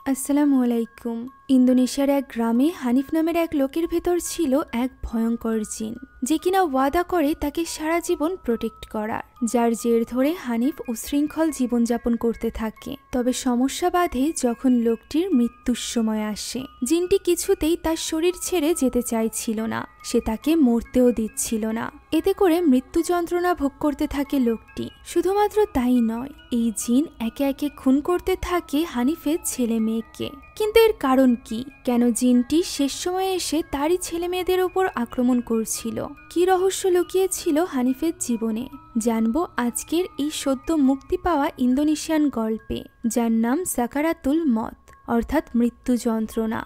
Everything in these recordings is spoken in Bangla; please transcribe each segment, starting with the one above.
আসসালামু আলাইকুম। ইন্দোনেশিয়ার এক গ্রামে হানিফ নামের এক লোকের ভেতর ছিল এক ভয়ঙ্কর জিন, যে কিনা ওয়াদা করে তাকে সারা জীবন প্রোটেক্ট করার। যার জের ধরে হানিফ উশৃঙ্খল জীবনযাপন করতে থাকে। তবে সমস্যা বাধে যখন লোকটির মৃত্যুর সময় আসে। জিনটি কিছুতেই তার শরীর ছেড়ে যেতে চাইছিল না, সে তাকে মরতেও দিচ্ছিল না। এতে করে মৃত্যু যন্ত্রণা ভোগ করতে থাকে লোকটি। শুধুমাত্র তাই নয়, এই জিন একে একে খুন করতে থাকে হানিফের ছেলে মেয়েকে। কিন্তু এর কারণ কি? কেন জিনটি শেষ সময়ে এসে তারই ছেলে মেয়েদের উপর আক্রমণ করছিল? কি রহস্য লুকিয়েছিল হানিফের জীবনে? জানবো আজকের এই সদ্য মুক্তি পাওয়া ইন্দোনেশিয়ান গল্পে, যার নাম সাকারাতুল মত, অর্থাৎ মৃত্যু যন্ত্রণা।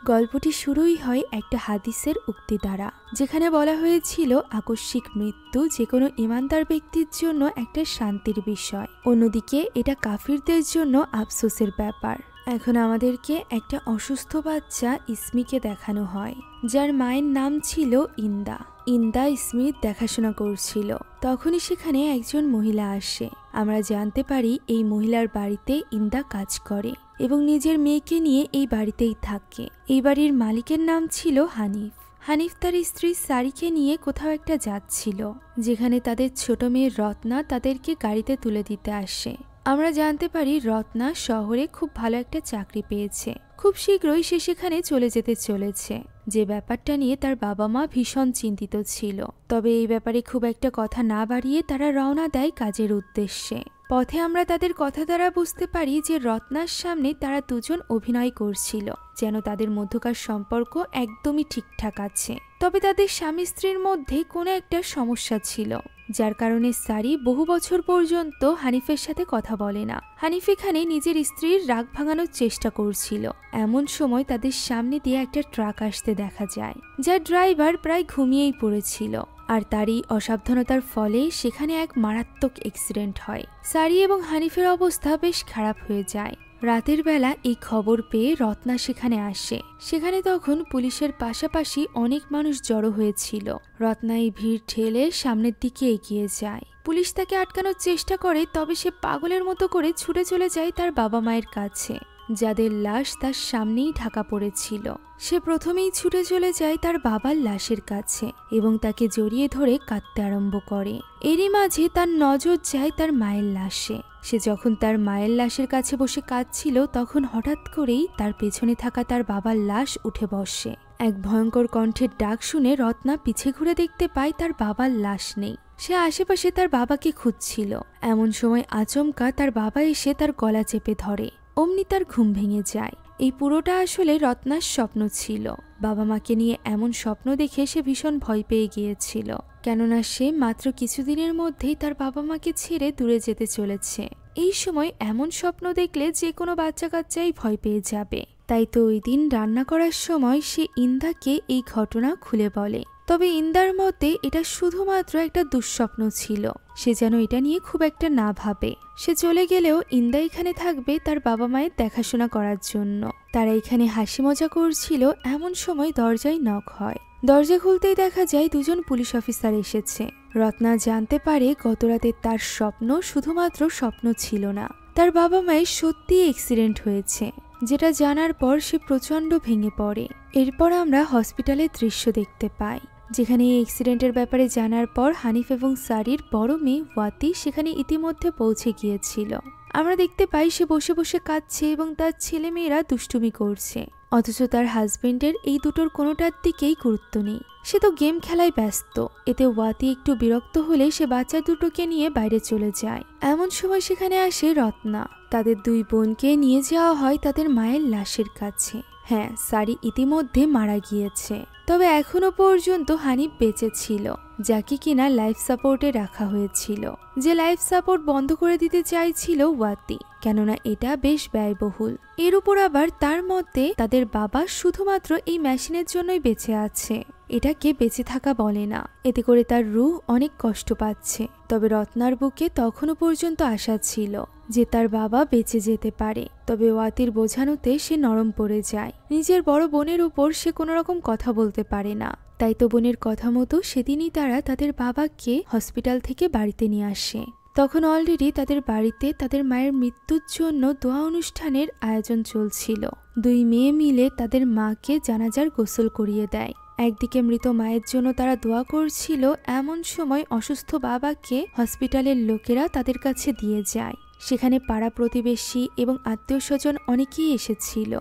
গল্পটি শুরুই হয় একটা হাদিসের উক্তি দ্বারা, যেখানে বলা হয়েছিল আকস্মিক মৃত্যু যে কোনো ইমানদার ব্যক্তির জন্য একটা শান্তির বিষয়, অন্যদিকে এটা কাফিরদের জন্য আফসোসের ব্যাপার। এখন আমাদেরকে একটা অসুস্থ বাচ্চা ইসমিকে দেখানো হয়, যার মায়ের নাম ছিল ইন্দা। ইন্দা ইসমির দেখাশোনা করছিল। তখনই সেখানে একজন মহিলা আসে। আমরা জানতে পারি এই মহিলার বাড়িতে ইন্দা কাজ করে এবং নিজের মেয়েকে নিয়ে এই বাড়িতেই থাকে। এই বাড়ির মালিকের নাম ছিল হানিফ। হানিফ তার স্ত্রী সারিকে নিয়ে কোথাও একটা যাচ্ছিল, যেখানে তাদের ছোট মেয়ে রত্না তাদেরকে গাড়িতে তুলে দিতে আসে। আমরা জানতে পারি রত্না শহরে খুব ভালো একটা চাকরি পেয়েছে। খুব শীঘ্রই সে সেখানে চলে যেতে চলেছে, যে ব্যাপারটা নিয়ে তার বাবা মা ভীষণ চিন্তিত ছিল। তবে এই ব্যাপারে খুব একটা কথা না বাড়িয়ে তারা রওনা দেয় কাজের উদ্দেশ্যে। পথে আমরা তাদের কথা দ্বারা বুঝতে পারি যে রত্নার সামনে তারা দুজন অভিনয় করছিল, যেন তাদের মধ্যকার সম্পর্ক একদমই ঠিকঠাক আছে। তবে তাদের স্বামী স্ত্রীর মধ্যে কোনো একটা সমস্যা ছিল, যার কারণে সারি বহু বছর পর্যন্ত হানিফের সাথে কথা বলে না। হানিফ এখানে নিজের স্ত্রীর রাগ ভাঙানোর চেষ্টা করছিল। এমন সময় তাদের সামনে দিয়ে একটা ট্রাক আসতে দেখা যায়, যার ড্রাইভার প্রায় ঘুমিয়েই পড়েছিল। আর তারই অসাবধানতার ফলে সেখানে এক মারাত্মক অ্যাক্সিডেন্ট হয়। সারি এবং হানিফের অবস্থা বেশ খারাপ হয়ে যায়। রাতের বেলা এই খবর পেয়ে রত্না সেখানে আসে। সেখানে তখন পুলিশের পাশাপাশি অনেক মানুষ জড়ো হয়েছিল। রত্না এই ভিড় ঠেলে সামনের দিকে এগিয়ে যায়। পুলিশ তাকে আটকানোর চেষ্টা করে, তবে সে পাগলের মতো করে ছুটে চলে যায় তার বাবা মায়ের কাছে, যাদের লাশ তার সামনেই ঢাকা পড়েছিল। সে প্রথমেই ছুটে চলে যায় তার বাবার লাশের কাছে এবং তাকে জড়িয়ে ধরে কাঁদতে আরম্ভ করে। এরই মাঝে তার নজর যায় তার মায়ের লাশে। সে যখন তার মায়ের লাশের কাছে বসে কাঁদছিল, তখন হঠাৎ করেই তার পেছনে থাকা তার বাবার লাশ উঠে বসে। এক ভয়ঙ্কর কণ্ঠের ডাক শুনে রত্না পিছে ঘুরে দেখতে পায় তার বাবার লাশ নেই। সে আশেপাশে তার বাবাকে খুঁজছিল। এমন সময় আচমকা তার বাবা এসে তার গলা চেপে ধরে। অমনি তার ঘুম ভেঙে যায়। এই পুরোটা আসলে রত্নার স্বপ্ন ছিল। বাবা মাকে নিয়ে এমন স্বপ্ন দেখে সে ভীষণ ভয় পেয়ে গিয়েছিল, কেননা সে মাত্র কিছুদিনের মধ্যেই তার বাবা মাকে ছেড়ে দূরে যেতে চলেছে। এই সময় এমন স্বপ্ন দেখলে যে কোনো বাচ্চা কাচ্চাই ভয় পেয়ে যাবে। তাই তো ওই দিন রান্না করার সময় সে ইন্দাকে এই ঘটনা খুলে বলে। তবে ইন্দার মতে এটা শুধুমাত্র একটা দুঃস্বপ্ন ছিল। সে যেন এটা নিয়ে খুব একটা না ভাবে। সে চলে গেলেও ইন্দা এখানে থাকবে তার বাবা মায়ের দেখাশোনা করার জন্য। তারা এখানে হাসি মজা করছিল। এমন সময় দরজায় নক হয়। দরজা খুলতেই দেখা যায় দুজন পুলিশ অফিসার এসেছে। রত্না জানতে পারে গতরাতে তার স্বপ্ন শুধুমাত্র স্বপ্ন ছিল না, তার বাবা মায়ের সত্যিই অ্যাক্সিডেন্ট হয়েছে। যেটা জানার পর সে প্রচণ্ড ভেঙে পড়ে। এরপর আমরা হসপিটালের দৃশ্য দেখতে পাই, যেখানে এই অ্যাক্সিডেন্টের ব্যাপারে জানার পর হানিফ এবং সারির বড় মেয়ে ওয়াতি সেখানে ইতিমধ্যে পৌঁছে গিয়েছিল। আমরা দেখতে পাই সে বসে বসে কাঁদছে এবং তার ছেলে মেয়েরা দুষ্টুমি করছে, অথচ তার হাজবেন্ডের এই দুটোর কোনোটার দিকেই গুরুত্ব নেই। সে তো গেম খেলায় ব্যস্ত। এতে ওয়াতি একটু বিরক্ত হলে সে বাচ্চা দুটোকে নিয়ে বাইরে চলে যায়। এমন সময় সেখানে আসে রত্না। তাদের দুই বোনকে নিয়ে যাওয়া হয় তাদের মায়ের লাশের কাছে। হ্যাঁ, সারি ইতিমধ্যে মারা গিয়েছে, তবে এখনো পর্যন্ত হানিফ বেঁচে ছিল, যাকে কিনা লাইফ সাপোর্টে রাখা হয়েছিল। যে লাইফ সাপোর্ট বন্ধ করে দিতে চাইছিল ওয়াতি, কেননা এটা বেশ ব্যয়বহুল। এর উপর আবার তার মতে তাদের বাবা শুধুমাত্র এই মেশিনের জন্যই বেঁচে আছে, এটাকে বেঁচে থাকা বলে না। এতে করে তার রূহ অনেক কষ্ট পাচ্ছে। তবে রত্নার বুকে তখনও পর্যন্ত আশা ছিল যে তার বাবা বেঁচে যেতে পারে। তবে ওয়াতির বোঝানোতে সে নরম পড়ে যায়। নিজের বড় বোনের উপর সে কোনো রকম কথা বলতে পারে না। তাই তো বোনের কথা মতো সেদিনই তারা তাদের বাবাকে হসপিটাল থেকে বাড়িতে নিয়ে আসে। তখন অলরেডি তাদের বাড়িতে তাদের মায়ের মৃত্যুর জন্য দোয়া অনুষ্ঠানের আয়োজন চলছিল। দুই মেয়ে মিলে তাদের মাকে জানাজার গোসল করিয়ে দেয়। একদিকে মৃত মায়ের জন্য তারা দোয়া করছিল, এমন সময় অসুস্থ বাবাকে হসপিটালের লোকেরা তাদের কাছে দিয়ে যায়। সেখানে পাড়া প্রতিবেশী এবং আত্মীয় স্বজন অনেকেই এসেছিল।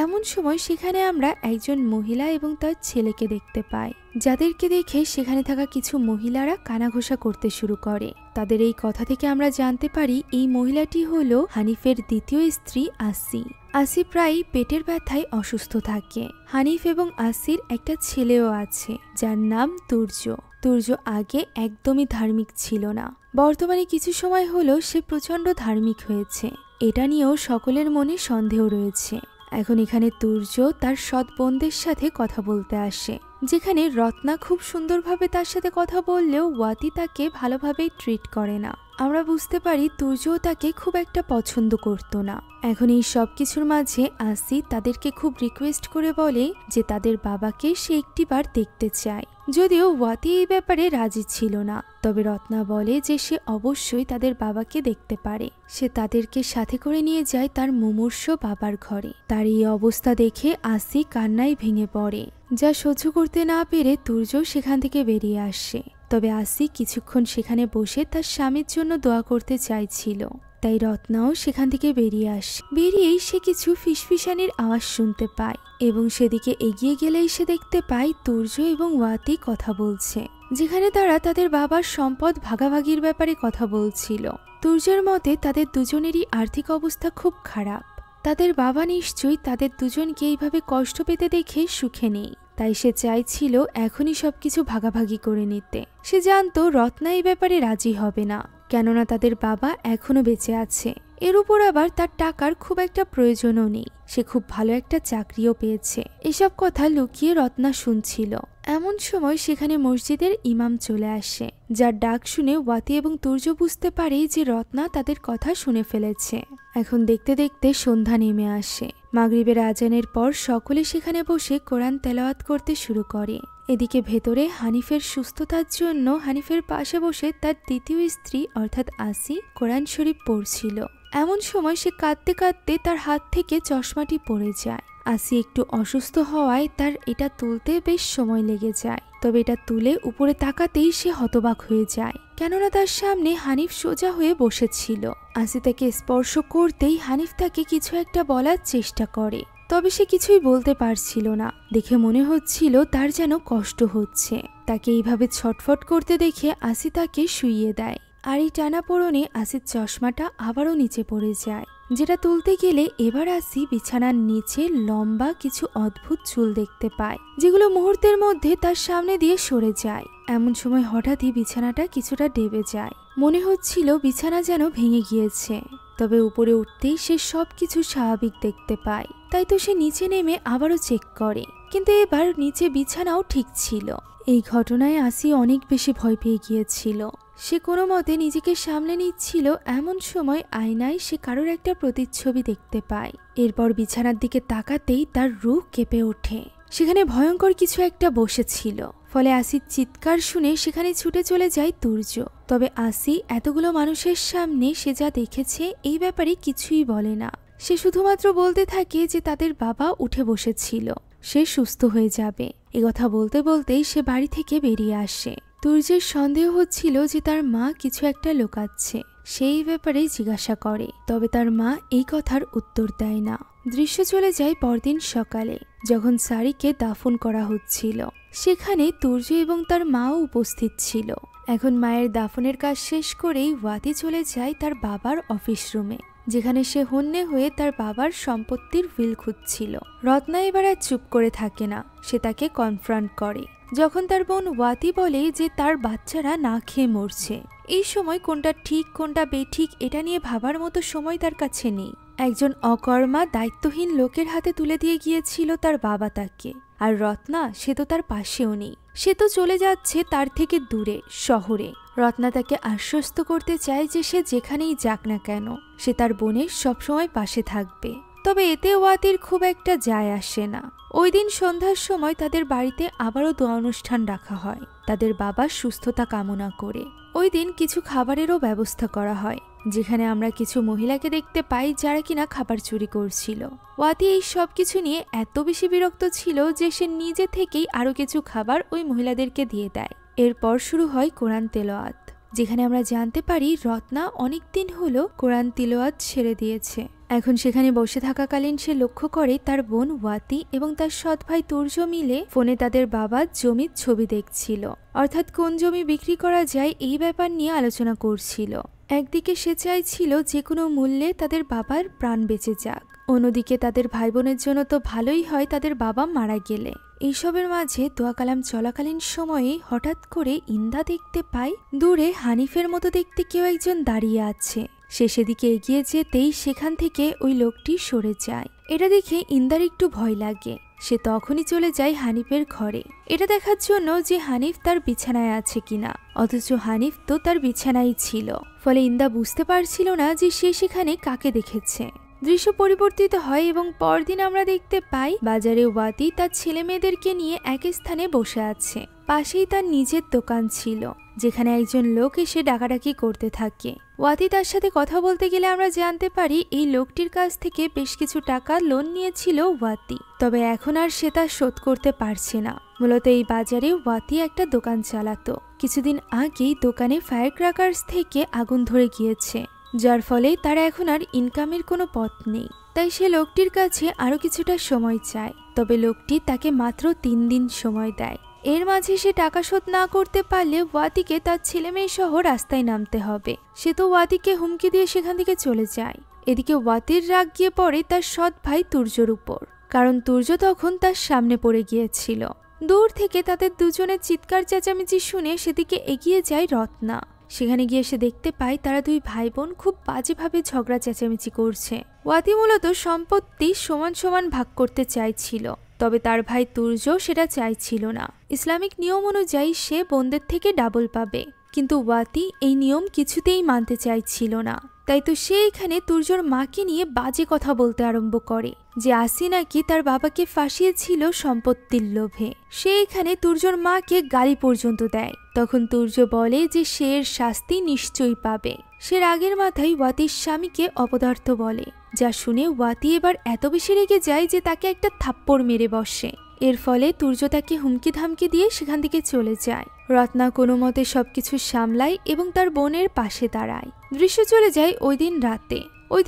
এমন সময় সেখানে আমরা একজন মহিলা এবং তার ছেলেকে দেখতে পাই, যাদেরকে দেখে সেখানে থাকা কিছু মহিলারা কানাঘোষা করতে শুরু করে। তাদের এই কথা থেকে আমরা জানতে পারি এই মহিলাটি হলো হানিফের দ্বিতীয় স্ত্রী আসি। আসি প্রায় পেটের ব্যথায় অসুস্থ থাকে। হানিফ এবং আসির একটা ছেলেও আছে যার নাম তুর্য। তুর্য আগে একদমই ধার্মিক ছিল না, বর্তমানে কিছু সময় হলো সে প্রচণ্ড ধার্মিক হয়েছে। এটা নিয়েও সকলের মনে সন্দেহ রয়েছে। এখন এখানে তুর্য তার সৎ বোনদের সাথে কথা বলতে আসে, যেখানে রত্না খুব সুন্দরভাবে তার সাথে কথা বললেও ওয়াতি তাকে ভালোভাবেই ট্রিট করে না। আমরা বুঝতে পারি তুর্যও তাকে খুব একটা পছন্দ করত না। এখন এই সব কিছুর মাঝে আসি তাদেরকে খুব রিকোয়েস্ট করে বলে যে তাদের বাবাকে সে একটিবার দেখতে চায়। যদিও ওয়াতি এই ব্যাপারে রাজি ছিল না, তবে রত্না বলে যে সে অবশ্যই তাদের বাবাকে দেখতে পারে। সে তাদেরকে সাথে করে নিয়ে যায় তার মুমূর্ষ বাবার ঘরে। তার এই অবস্থা দেখে আসি কান্নায় ভেঙে পড়ে, যা সহ্য করতে না পেরে তুর্য সেখান থেকে বেরিয়ে আসে। তবে আসি কিছুক্ষণ সেখানে বসে তার স্বামীর জন্য দোয়া করতে চাইছিল, তাই রত্নাও সেখান থেকে বেরিয়ে আসে। বেরিয়েই সে কিছু ফিসফিসানির আওয়াজ শুনতে পায় এবং সেদিকে এগিয়ে গেলেই সে দেখতে পায় তুর্য এবং ওয়াতি কথা বলছে, যেখানে তারা তাদের বাবার সম্পদ ভাগাভাগির ব্যাপারে কথা বলছিল। তুর্যের মতে তাদের দুজনেরই আর্থিক অবস্থা খুব খারাপ। তাদের বাবা নিশ্চয়ই তাদের দুজনকে এইভাবে কষ্ট পেতে দেখে সুখে নেই, তাই সে চাইছিল এখনই সবকিছু ভাগাভাগি করে নিতে। সে জানতো রত্না এই ব্যাপারে রাজি হবে না, কেননা তাদের বাবা এখনো বেঁচে আছে। এর উপর আবার তার টাকার খুব একটা প্রয়োজনও নেই, সে খুব ভালো একটা চাকরিও পেয়েছে। এসব কথা লুকিয়ে রত্না শুনছিল। এমন সময় সেখানে মসজিদের ইমাম চলে আসে, যার ডাক শুনে ওয়াতি এবং তুর্য বুঝতে পারে যে রত্না তাদের কথা শুনে ফেলেছে। এখন দেখতে দেখতে সন্ধ্যা নেমে আসে। মাগরিবের আজানের পর সকলে সেখানে বসে কোরআন তেলাওয়াত করতে শুরু করে। এদিকে ভেতরে হানিফের সুস্থতার জন্য হানিফের পাশে বসে তার দ্বিতীয় স্ত্রী অর্থাৎ আসি কোরআন শরীফ পড়ছিল। এমন সময় সে কাঁদতে কাঁদতে তার হাত থেকে চশমাটি পড়ে যায়। আসি একটু অসুস্থ হওয়ায় তার এটা তুলতে বেশ সময় লেগে যায়, তবে এটা তুলে উপরে তাকাতেই সে হতবাক হয়ে যায়, কেননা তার সামনে হানিফ সোজা হয়ে বসেছিল। আসি তাকে স্পর্শ করতেই হানিফ তাকে কিছু একটা বলার চেষ্টা করে, তবে সে কিছুই বলতে পারছিল না। দেখে মনে হচ্ছিল তার যেন কষ্ট হচ্ছে। তাকে এইভাবে ছটফট করতে দেখে আসি তাকে শুইয়ে দেয়, আর এই টানাপোড়েনে আসির চশমাটা আবারও নিচে পড়ে যায়, যেটা তুলতে গেলে এবার আসি বিছানার নিচে লম্বা কিছু অদ্ভুত চুল দেখতে পায়, যেগুলো মুহূর্তের মধ্যে তার সামনে দিয়ে সরে যায়। এমন সময় হঠাৎই বিছানাটা কিছুটা ডেবে যায়, মনে হচ্ছিল বিছানা যেন ভেঙে গিয়েছে। তবে উপরে উঠতেই সে সবকিছু স্বাভাবিক দেখতে পায়, তাই তো সে নিচে নেমে আবারও চেক করে, কিন্তু এবার নিচে বিছানাও ঠিক ছিল। এই ঘটনায় আসি অনেক বেশি ভয় পেয়ে গিয়েছিল। সে কোনো মতে নিজেকে সামলে নিচ্ছিল। এমন সময় আয়নায় সে কারোর একটা প্রতিচ্ছবি দেখতে পায়। এরপর বিছানার দিকে তাকাতেই তার রূহ কেঁপে ওঠে। সেখানে ভয়ঙ্কর কিছু একটা বসেছিল, ফলে আসির চিৎকার শুনে সেখানে ছুটে চলে যায় তুর্য। তবে আসি এতগুলো মানুষের সামনে সে যা দেখেছে এই ব্যাপারে কিছুই বলে না। সে শুধুমাত্র বলতে থাকে যে তাদের বাবা উঠে বসেছিল, সে সুস্থ হয়ে যাবে। এ কথা বলতে বলতেই সে বাড়ি থেকে বেরিয়ে আসে। তুর্যের সন্দেহ হচ্ছিল যে তার মা কিছু একটা লুকাচ্ছে, সেই ব্যাপারে জিজ্ঞাসা করে, তবে তার মা এই কথার উত্তর দেয় না। দৃশ্য চলে যায় পরদিন সকালে, যখন সারিকে দাফন করা হচ্ছিল। সেখানে তুর্য এবং তার মাও উপস্থিত ছিল। এখন মায়ের দাফনের কাজ শেষ করেই ওয়াতি চলে যায় তার বাবার অফিস রুমে, যেখানে সে হন্যে হয়ে তার বাবার সম্পত্তির উইল খুঁজছিল। রত্না এবার আর চুপ করে থাকে না, সে তাকে কনফ্রন্ট করে। যখন তার বোন ওয়াতি বলে যে তার বাচ্চারা না খেয়ে মরছে, এই সময় কোনটা ঠিক কোনটা বেঠিক এটা নিয়ে ভাবার মতো সময় তার কাছে নেই। একজন অকর্মা দায়িত্বহীন লোকের হাতে তুলে দিয়ে গিয়েছিল তার বাবা তাকে, আর রত্না সে তো তার পাশেও নেই, সে তো চলে যাচ্ছে তার থেকে দূরে শহরে। রত্না তাকে আশ্বস্ত করতে চায় যে সে যেখানেই যাক না কেন সে তার বোনের সবসময় পাশে থাকবে। তবে এতে ওয়াতির খুব একটা যায় আসে না। ওই দিন সন্ধ্যার সময় তাদের বাড়িতে আবারও দোয়া অনুষ্ঠান রাখা হয় তাদের বাবার সুস্থতা কামনা করে। ওই দিন কিছু খাবারেরও ব্যবস্থা করা হয়, যেখানে আমরা কিছু মহিলাকে দেখতে পাই যারা কিনা খাবার চুরি করছিল। ওয়াতি এই সব কিছু নিয়ে এত বেশি বিরক্ত ছিল যে সে নিজে থেকেই আরো কিছু খাবার ওই মহিলাদেরকে দিয়ে দেয়। এরপর শুরু হয় কোরআন তেলাওয়াত, যেখানে আমরা জানতে পারি রত্না অনেকদিন হলো কোরআন তিলাওয়াত ছেড়ে দিয়েছে। এখন সেখানে বসে থাকাকালীন সে লক্ষ্য করে তার বোন ওয়াতি এবং তার সৎ ভাই তুর্য মিলে ফোনে তাদের বাবার জমির ছবি দেখছিল, অর্থাৎ কোন জমি বিক্রি করা যায় এই ব্যাপার নিয়ে আলোচনা করছিল। একদিকে সে চাইছিল যে কোনো মূল্যে তাদের বাবার প্রাণ বেঁচে যাক, অন্যদিকে তাদের ভাই বোনের জন্য তো ভালোই হয় তাদের বাবা মারা গেলে। এইসবের মাঝে দোয়া কালাম চলাকালীন সময়ে হঠাৎ করে ইন্দা দেখতে পায় দূরে হানিফের মতো দেখতে কেউ একজন দাঁড়িয়ে আছে। সে সেদিকে এগিয়ে যেতেই সেখান থেকে ওই লোকটি সরে যায়। এটা দেখে ইন্দার একটু ভয় লাগে। সে তখনই চলে যায় হানিফের ঘরে, এটা দেখার জন্য যে হানিফ তার বিছানায় আছে কিনা, অথচ হানিফ তো তার বিছানায় ছিল। ফলে ইন্দা বুঝতে পারছিল না যে সে সেখানে কাকে দেখেছে। দৃশ্য পরিবর্তিত হয় এবং পরদিন আমরা দেখতে পাই বাজারে ওয়াতি তার ছেলে মেয়েদেরকে নিয়ে এক স্থানে বসে আছে। পাশেই তার নিজের দোকান ছিল, যেখানে একজন লোক এসে ডাকাডাকি করতে থাকে। ওয়াতি তার সাথে কথা বলতে গেলে আমরা জানতে পারি এই লোকটির কাছ থেকে বেশ কিছু টাকা লোন নিয়েছিল ওয়াতি, তবে এখন আর সে তা শোধ করতে পারছে না। মূলত এই বাজারে ওয়াতি একটা দোকান চালাতো। কিছুদিন আগেই দোকানে ফায়ার ক্র্যাকার্স থেকে আগুন ধরে গিয়েছে, যার ফলে তার এখন আর ইনকামের কোনো পথ নেই। তাই সে লোকটির কাছে আরো কিছুটা সময় চায়, তবে লোকটি তাকে মাত্র 3 দিন সময় দেয়। এর মাঝে সে টাকা শোধ না করতে পারলে ওয়াতিকে তার ছেলে মেয়ে সহ রাস্তায় নামতে হবে। সে তো ওয়াতিকে হুমকি দিয়ে সেখান থেকে চলে যায়। এদিকে ওয়াতির রাগ গিয়ে পড়ে তার সৎ ভাই তুর্যর উপর, কারণ তুর্য তখন তার সামনে পড়ে গিয়েছিল। দূর থেকে তাদের দুজনের চিৎকার চেঁচামেচি শুনে সেদিকে এগিয়ে যায় রত্না। সেখানে গিয়ে সে দেখতে পায় তারা দুই ভাই বোন খুব বাজেভাবে ঝগড়া চেঁচামেচি করছে। ওয়াতি মূলত সম্পত্তি সমান সমান ভাগ করতে চাইছিল, তবে তার ভাই তুর্য সেটা চাইছিল না। ইসলামিক নিয়ম অনুযায়ী সে বোনদের থেকে ডাবল পাবে, কিন্তু ওয়াতি এই নিয়ম কিছুতেই মানতে চাইছিল না। তাই তো সে এখানে তুর্যর মাকে নিয়ে বাজে কথা বলতে আরম্ভ করে যে আসি নাকি তার বাবাকে ফাঁসিয়েছিল সম্পত্তির লোভে। সে এখানে তুর্যর মাকে গালি পর্যন্ত দেয়। তখন তুর্য বলে যে সে এর শাস্তি নিশ্চয়ই পাবে। সে রাগের মাথায় ওয়াতির স্বামীকে অপদার্থ বলে, যা শুনে ওয়াতি এবার এত বেশি রেগে যায় যে তাকে একটা থাপ্পড় মেরে বসে। এর ফলে তুর্য তাকে হুমকি ধামকি দিয়ে সেখান থেকে চলে যায়। রত্না কোনো মতে সবকিছু সামলায় এবং তার বোনের পাশে দাঁড়ায়। দৃশ্য চলে যায় ওই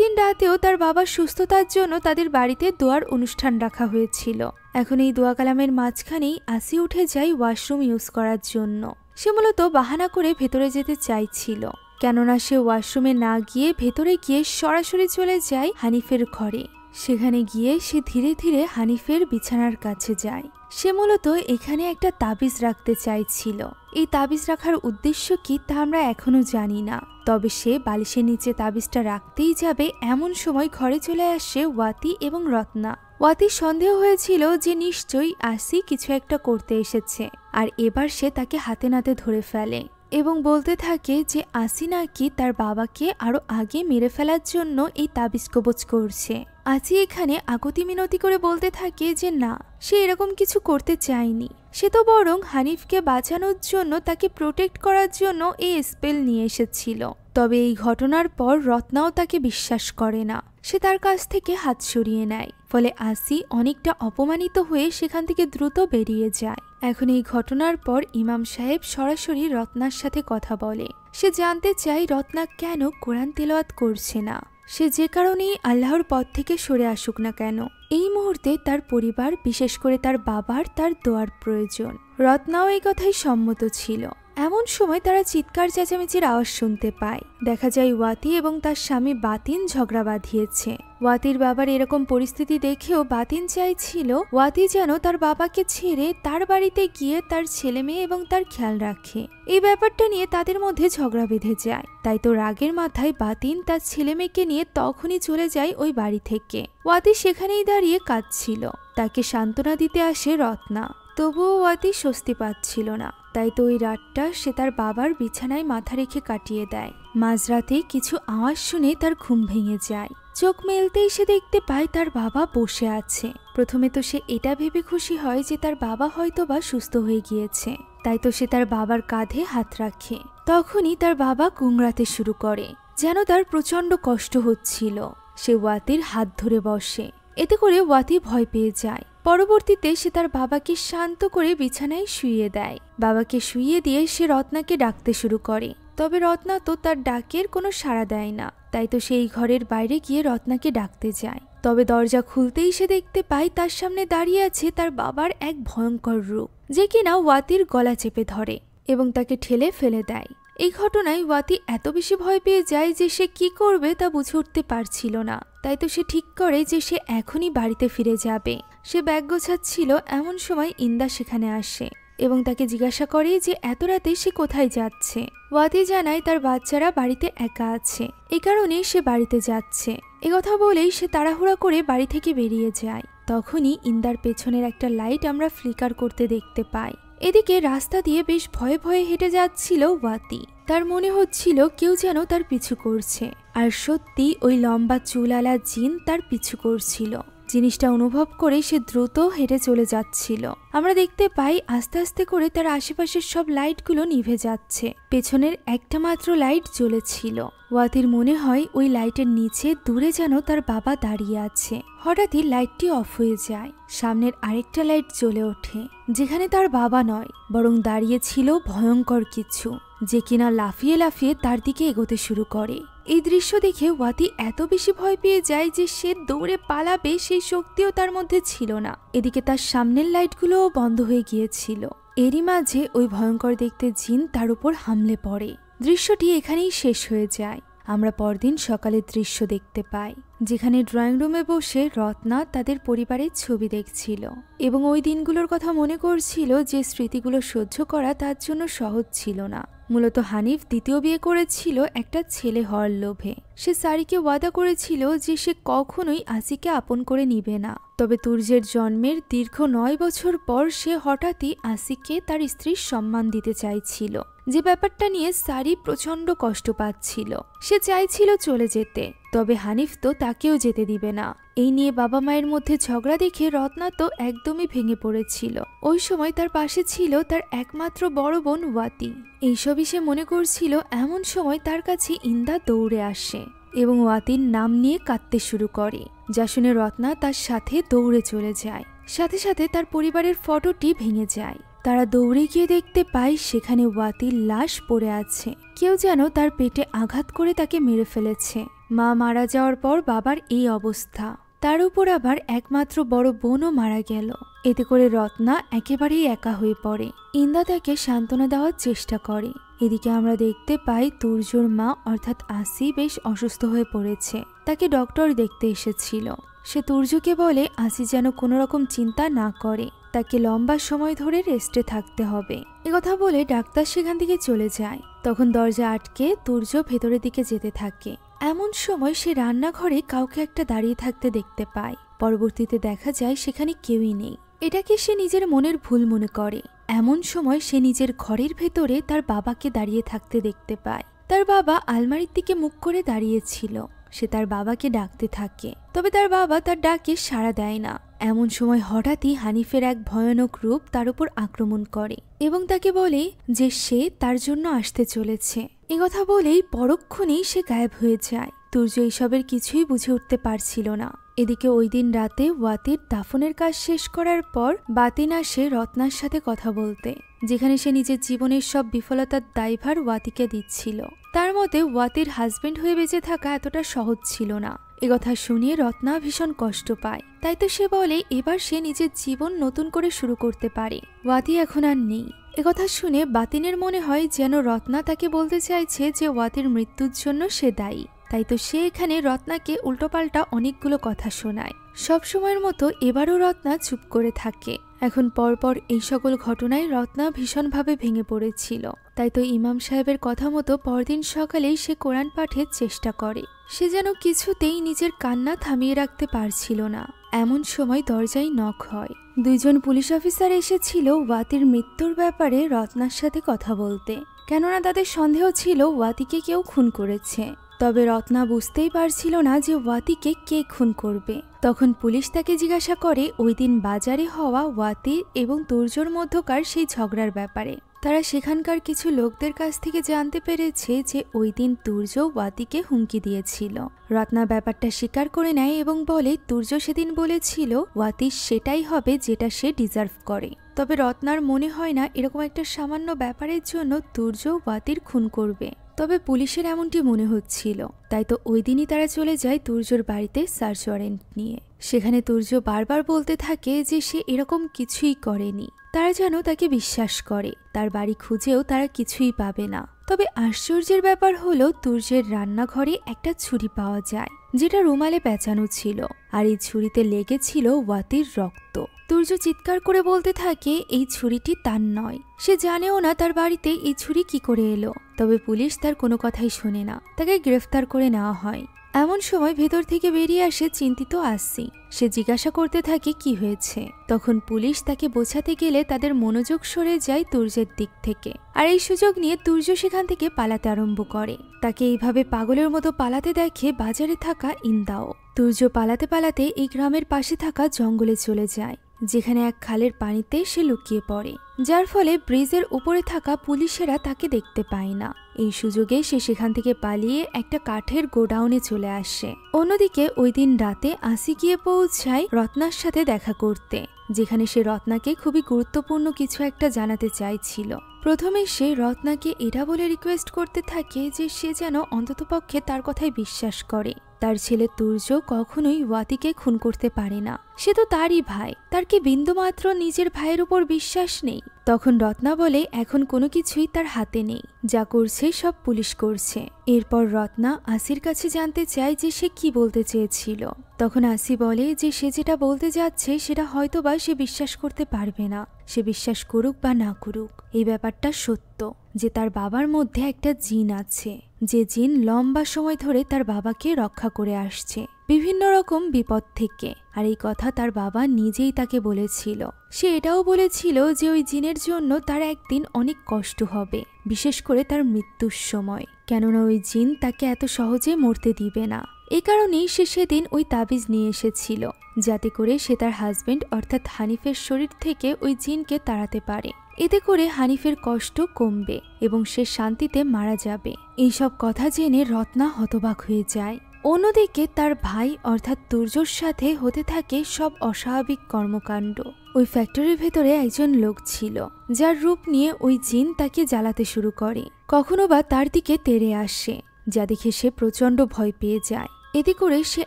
দিন রাতেও তার বাবার সুস্থতার জন্য তাদের বাড়িতে দোয়ার অনুষ্ঠান রাখা হয়েছিল। এখন এই দোয়া কালামের মাঝখানেই আসি উঠে যায় ওয়াশরুম ইউজ করার জন্য। সে মূলত বাহানা করে ভেতরে যেতে চাইছিল, কেননা সে ওয়াশরুমে না গিয়ে ভেতরে গিয়ে সরাসরি চলে যায় হানিফের ঘরে। সেখানে গিয়ে সে ধীরে ধীরে হানিফের বিছানার কাছে যায়। সে মূলত এখানে একটা তাবিজ রাখতে চাইছিল। এই তাবিজ রাখার উদ্দেশ্য কি তা আমরা এখনো জানি না, তবে সে বালিশের নিচে তাবিজটা রাখতেই যাবে এমন সময় ঘরে চলে আসে ওয়াতি এবং রত্না। ওয়াতির সন্দেহ হয়েছিল যে নিশ্চয়ই আসি কিছু একটা করতে এসেছে, আর এবার সে তাকে হাতে নাতে ধরে ফেলে এবং বলতে থাকে যে আসি নাকি তার বাবাকে আরো আগে মেরে ফেলার জন্য এই তাবিজ কবজ করছে। আসি এখানে আগতি মিনতি করে বলতে থাকে যে না, সে এরকম কিছু করতে চায়নি। সে তো বরং হানিফকে বাঁচানোর জন্য তাকে প্রোটেক্ট করার জন্য এই স্পেল নিয়ে এসেছিল। তবে এই ঘটনার পর রত্নাও তাকে বিশ্বাস করে না। সে তার কাছ থেকে হাত সরিয়ে নেয়। ফলে আসি অনেকটা অপমানিত হয়ে সেখান থেকে দ্রুত বেরিয়ে যায়। এখন এই ঘটনার পর ইমাম সাহেব সরাসরি রত্নার সাথে কথা বলে। সে জানতে চায় রত্না কেন কোরআন তেলাওয়াত করছে না। সে যে কারণেই আল্লাহর পথ থেকে সরে আসুক না কেন, এই মুহূর্তে তার পরিবার, বিশেষ করে তার বাবার তার দোয়ার প্রয়োজন। রত্নাও এই কথাই সম্মত ছিল। এমন সময় তারা চিৎকার চেঁচামেচির আওয়াজ শুনতে পায়। দেখা যায় ওয়াতি এবং তার স্বামী বাতিন ঝগড়া বাঁধিয়েছে। ওয়াতির বাবার এরকম পরিস্থিতি দেখেও বাতিন চাইছিল ওয়াতি যেন তার বাবাকে ছেড়ে তার বাড়িতে গিয়ে তার ছেলে মেয়ে এবং তার খেয়াল রাখে। এই ব্যাপারটা নিয়ে তাদের মধ্যে ঝগড়া বেঁধে যায়। তাই তো রাগের মাথায় বাতিন তার ছেলে মেয়েকে নিয়ে তখনই চলে যায় ওই বাড়ি থেকে। ওয়াতি সেখানেই দাঁড়িয়ে কাঁদছিল। তাকে সান্ত্বনা দিতে আসে রত্না, তবুও ওয়াতি স্বস্তি পাচ্ছিল না। তাই তো ওই রাতটা সে তার বাবার বিছানায় মাথা রেখে কাটিয়ে দেয়। মাঝরাতে কিছু আওয়াজ শুনে তার ঘুম ভেঙে যায়। চোখ মেলতেই সে দেখতে পায় তার বাবা বসে আছে। প্রথমে তো সে এটা ভেবে খুশি হয় যে তার বাবা হয়তো বা সুস্থ হয়ে গিয়েছে, তাই তো সে তার বাবার কাঁধে হাত রাখে। তখনই তার বাবা গুংরাতে শুরু করে, যেন তার প্রচন্ড কষ্ট হচ্ছিল। সে ওয়াতির হাত ধরে বসে, এতে করে ওয়াতি ভয় পেয়ে যায়। পরবর্তীতে সে তার বাবাকে শান্ত করে বিছানায় শুইয়ে দেয়। বাবাকে শুইয়ে দিয়ে সে রত্নাকে ডাকতে শুরু করে, তবে রত্না তো তার ডাকের কোনো সাড়া দেয় না। তাই তো সেই ঘরের বাইরে গিয়ে রত্নাকে ডাকতে যায়। তবে দরজা খুলতেই সে দেখতে পায় তার সামনে দাঁড়িয়ে আছে তার বাবার এক ভয়ঙ্কর রূপ, যে কিনা ওয়াতির গলা চেপে ধরে এবং তাকে ঠেলে ফেলে দেয়। এই ঘটনায় ওয়াতি এত বেশি ভয় পেয়ে যায় যে সে কি করবে তা বুঝে উঠতে পারছিল না। তাই তো সে ঠিক করে যে সে এখনই বাড়িতে ফিরে যাবে। সে ব্যাগ গোছাচ্ছিল, এমন সময় ইন্দা সেখানে আসে এবং তাকে জিজ্ঞাসা করে যে এত রাতে সে কোথায় যাচ্ছে। ওয়াতি জানায় তার বাচ্চারা বাড়িতে একা আছে, এই কারণে সে বাড়িতে যাচ্ছে। একথা বলেই সে তাড়াহুড়া করে বাড়ি থেকে বেরিয়ে যায়। তখনই ইন্দার পেছনের একটা লাইট আমরা ফ্লিকার করতে দেখতে পাই। এদিকে রাস্তা দিয়ে বেশ ভয়ে ভয়ে হেঁটে যাচ্ছিল ওয়াতি। তার মনে হচ্ছিল কেউ যেন তার পিছু করছে, আর সত্যি ওই লম্বা চুলওয়ালা জিন তার পিছু করছিল। জিনিসটা অনুভব করে সে দ্রুত হেঁটে চলে যাচ্ছিল। আমরা দেখতে পাই আস্তে আস্তে করে তার আশেপাশের সব লাইটগুলো নিভে যাচ্ছে, পেছনের একটা মাত্র লাইট জ্বলেছিল। ওয়াতির মনে হয় ওই লাইটের নিচে দূরে যেন তার বাবা দাঁড়িয়ে আছে। হঠাৎই লাইটটি অফ হয়ে যায়, সামনের আরেকটা লাইট জ্বলে ওঠে, যেখানে তার বাবা নয় বরং দাঁড়িয়ে ছিল ভয়ঙ্কর কিছু, যে কিনা লাফিয়ে লাফিয়ে তার দিকে এগোতে শুরু করে। এই দৃশ্য দেখে ওয়াতি এত বেশি ভয় পেয়ে যায় যে সে দৌড়ে পালাবে সেই শক্তিও তার মধ্যে ছিল না। এদিকে তার সামনের লাইটগুলোও বন্ধ হয়ে গিয়েছিল। এরই মাঝে ওই ভয়ঙ্কর দেখতে জিন তার উপর হামলে পড়ে। দৃশ্যটি এখানেই শেষ হয়ে যায়। আমরা পরদিন সকালের দৃশ্য দেখতে পাই, যেখানে ড্রয়িং রুমে বসে রত্না তাদের পরিবারের ছবি দেখছিল এবং ওই দিনগুলোর কথা মনে করছিল যে স্মৃতিগুলো সহ্য করা তার জন্য সহজ ছিল না। মূলত হানিফ দ্বিতীয় বিয়ে করেছিল একটা ছেলে হওয়ার লোভে। সে সারিকে ওয়াদা করেছিল যে সে কখনোই আসিকে আপন করে নিবে না। তবে তুর্যের জন্মের দীর্ঘ 9 বছর পর সে হঠাৎই আসিকে তার স্ত্রীর সম্মান দিতে চাইছিল, যে ব্যাপারটা নিয়ে সারি প্রচন্ড কষ্ট পাচ্ছিল। সে চাইছিল চলে যেতে, তবে হানিফ তো তাকেও যেতে দিবে না। এই নিয়ে বাবা মায়ের মধ্যে ঝগড়া দেখে রত্না তো একদমই ভেঙে পড়েছিল। ওই সময় তার পাশে ছিল তার একমাত্র বড় বোন ওয়াতি। এইসবই সে মনে করছিল। এমন সময় তার কাছে ইন্দা দৌড়ে আসে এবং ওয়াতির নাম নিয়ে কাঁদতে শুরু করে, যা শুনে রত্না তার সাথে দৌড়ে চলে যায়। সাথে সাথে তার পরিবারের ফটোটি ভেঙে যায়। তারা দৌড়ে গিয়ে দেখতে পায় সেখানে ওয়াতির লাশ পড়ে আছে। কেউ যেন তার পেটে আঘাত করে তাকে মেরে ফেলেছে। মা মারা যাওয়ার পর বাবার এই অবস্থা, তার উপর আবার একমাত্র বড় বোনও মারা গেল। এতে করে রত্না একেবারেই একা হয়ে পড়ে। ইন্দা তাকে সান্ত্বনা দেওয়ার চেষ্টা করে। এদিকে আমরা দেখতে পাই তুর্যর মা অর্থাৎ আসি বেশ অসুস্থ হয়ে পড়েছে। তাকে ডক্টর দেখতে এসেছিল। সে তুর্যকে বলে আসি যেন কোনো রকম চিন্তা না করে, তাকে লম্বা সময় ধরে রেস্টে থাকতে হবে। একথা বলে ডাক্তার সেখান থেকে চলে যায়। তখন দরজা আটকে তুর্য ভেতরের দিকে যেতে থাকে। এমন সময় সে রান্নাঘরে কাউকে একটা দাঁড়িয়ে থাকতে দেখতে পায়। পরবর্তীতে দেখা যায় সেখানে কেউই নেই। এটাকে সে নিজের মনের ভুল মনে করে। এমন সময় সে নিজের ঘরের ভেতরে তার বাবাকে দাঁড়িয়ে থাকতে দেখতে পায়। তার বাবা আলমারির দিকে মুখ করে দাঁড়িয়েছিল। সে তার বাবাকে ডাকতে থাকে, তবে তার বাবা তার ডাকে সাড়া দেয় না। এমন সময় হঠাৎই হানিফের এক ভয়ানক রূপ তার উপর আক্রমণ করে এবং তাকে বলে যে সে তার জন্য আসতে চলেছে। একথা বলেই পরক্ষণেই সে গায়েব হয়ে যায়। তুর্য এইসবের কিছুই বুঝে উঠতে পারছিল না। এদিকে ওই দিন রাতে ওয়াতির দাফনের কাজ শেষ করার পর বাতিন আসে রত্নার সাথে কথা বলতে, যেখানে সে নিজের জীবনের সব বিফলতার দায়ভার ওয়াতিকে দিচ্ছিল। তার মতে ওয়াতির হাজবেন্ড হয়ে বেঁচে থাকা এতটা সহজ ছিল না। একথা শুনে রত্না ভীষণ কষ্ট পায়। তাই তো সে বলে এবার সে নিজের জীবন নতুন করে শুরু করতে পারে। ওয়াতি এখন আর নেই। একথা শুনে বাতিনের মনে হয় যেন রত্না তাকে বলতে চাইছে যে ওয়াতির মৃত্যুর জন্য সে দায়ী। তাই তো সে এখানে রত্নাকে উল্টোপাল্টা অনেকগুলো কথা শোনায়। সবসময়ের মতো এবারও রত্না চুপ করে থাকে। এখন পরপর এই সকল ঘটনায় রত্না ভীষণভাবে ভেঙে পড়েছিল। তাই তো ইমাম সাহেবের কথা মতো পরদিন সকালেই সে কোরআন পাঠের চেষ্টা করে। সে যেন কিছুতেই নিজের কান্না থামিয়ে রাখতে পারছিল না। এমন সময় দরজায় নক হয়। 2 জন পুলিশ অফিসার এসেছিল ওয়াতির মৃত্যুর ব্যাপারে রত্নার সাথে কথা বলতে, কেননা তাদের সন্দেহ ছিল ওয়াতিকে কেউ খুন করেছে। তবে রত্না বুঝতেই পারছিল না যে ওয়াতিকে কে খুন করবে। তখন পুলিশ তাকে জিজ্ঞাসা করে ওই দিন বাজারে হওয়া ওয়াতি এবং তুর্যর মধ্যকার সেই ঝগড়ার ব্যাপারে। তারা সেখানকার কিছু লোকদের কাছ থেকে জানতে পেরেছে যে ওই দিন তুর্য ওয়াতিকে হুমকি দিয়েছিল। রত্না ব্যাপারটা স্বীকার করে নেয় এবং বলে তুর্য সেদিন বলেছিল ওয়াতি সেটাই হবে যেটা সে ডিজার্ভ করে। তবে রত্নার মনে হয় না এরকম একটা সামান্য ব্যাপারের জন্য তুর্য ওয়াতির খুন করবে। তবে পুলিশের এমনটি মনে হচ্ছিল, তাই তো ওই দিনই তারা চলে যায় তুর্যর বাড়িতে সার্চ ওয়ারেন্ট নিয়ে। সেখানে তুর্য বারবার বলতে থাকে যে সে এরকম কিছুই করেনি। তারা যেন তাকে বিশ্বাস করে। তার বাড়ি খুঁজেও তারা কিছুই পাবে না। তবে আশ্চর্যের ব্যাপার হলো তুর্যের রান্নাঘরে একটা ছুরি পাওয়া যায়, যেটা রুমালে পেঁচানো ছিল, আর এই ছুরিতে লেগেছিল ওয়াতির রক্ত। তুর্য চিৎকার করে বলতে থাকে এই ছুরিটি তার নয়। সে জানেও না তার বাড়িতে এই ছুরি কি করে এলো। তবে পুলিশ তার কোনো কথাই শোনে না, তাকে গ্রেফতার করে নেওয়া হয়। এমন সময় ভেতর থেকে বেরিয়ে আসে চিন্তিত আসি। সে জিজ্ঞাসা করতে থাকে কি হয়েছে। তখন পুলিশ তাকে বোঝাতে গেলে তাদের মনোযোগ সরে যায় তুর্যের দিক থেকে, আর এই সুযোগ নিয়ে তুর্য সেখান থেকে পালাতে আরম্ভ করে। তাকে এইভাবে পাগলের মতো পালাতে দেখে বাজারে থাকা ইন্দাও। তুর্য পালাতে পালাতে এই গ্রামের পাশে থাকা জঙ্গলে চলে যায়, যেখানে এক খালের পানিতে সে লুকিয়ে পড়ে, যার ফলে ব্রিজের উপরে থাকা পুলিশেরা তাকে দেখতে পায় না। এই সুযোগে সে সেখান থেকে পালিয়ে একটা কাঠের গোডাউনে চলে আসে। অন্যদিকে ওই দিন রাতে আসি গিয়ে পৌঁছায় রত্নার সাথে দেখা করতে, যেখানে সে রত্নাকে খুবই গুরুত্বপূর্ণ কিছু একটা জানাতে চাইছিল। প্রথমে সে রত্নাকে এটা বলে রিকোয়েস্ট করতে থাকে যে সে যেন অন্ততপক্ষে তার কথায় বিশ্বাস করে। তার ছেলে তুর্য কখনোই ওয়াতিকে খুন করতে পারে না। সে তো তারই ভাই, তার কি বিন্দুমাত্র নিজের ভাইয়ের উপর বিশ্বাস নেই? তখন রত্না বলে এখন কোনো কিছুই তার হাতে নেই, যা করছে সব পুলিশ করছে। এরপর রত্না আসির কাছে জানতে চায় যে সে কি বলতে চেয়েছিল। তখন আসি বলে যে সে যেটা বলতে যাচ্ছে সেটা হয়তোবা সে বিশ্বাস করতে পারবে না। সে বিশ্বাস করুক বা না করুক, এই ব্যাপারটা সত্য যে তার বাবার মধ্যে একটা জিন আছে, যে জিন লম্বা সময় ধরে তার বাবাকে রক্ষা করে আসছে বিভিন্ন রকম বিপদ থেকে। আর এই কথা তার বাবা নিজেই তাকে বলেছিল। সে এটাও বলেছিল যে ওই জিনের জন্য তার একদিন অনেক কষ্ট হবে, বিশেষ করে তার মৃত্যুর সময়, কেননা ওই জিন তাকে এত সহজে মরতে দিবে না। এই কারণেই সে সেদিন ওই তাবিজ নিয়ে এসেছিল, যাতে করে সে তার হাজবেন্ড অর্থাৎ হানিফের শরীর থেকে ওই জিনকে তাড়াতে পারে। এতে করে হানিফের কষ্ট কমবে এবং সে শান্তিতে মারা যাবে। এইসব কথা জেনে রত্না হতবাক হয়ে যায়। অন্যদিকে তার ভাই অর্থাৎ তুর্যর সাথে হতে থাকে সব অস্বাভাবিক কর্মকাণ্ড। ওই ফ্যাক্টরির ভেতরে একজন লোক ছিল, যার রূপ নিয়ে ওই জিন তাকে জ্বালাতে শুরু করে। কখনো বা তার দিকে তেড়ে আসে, যা দেখে সে প্রচণ্ড ভয় পেয়ে যায়। এতে করে সে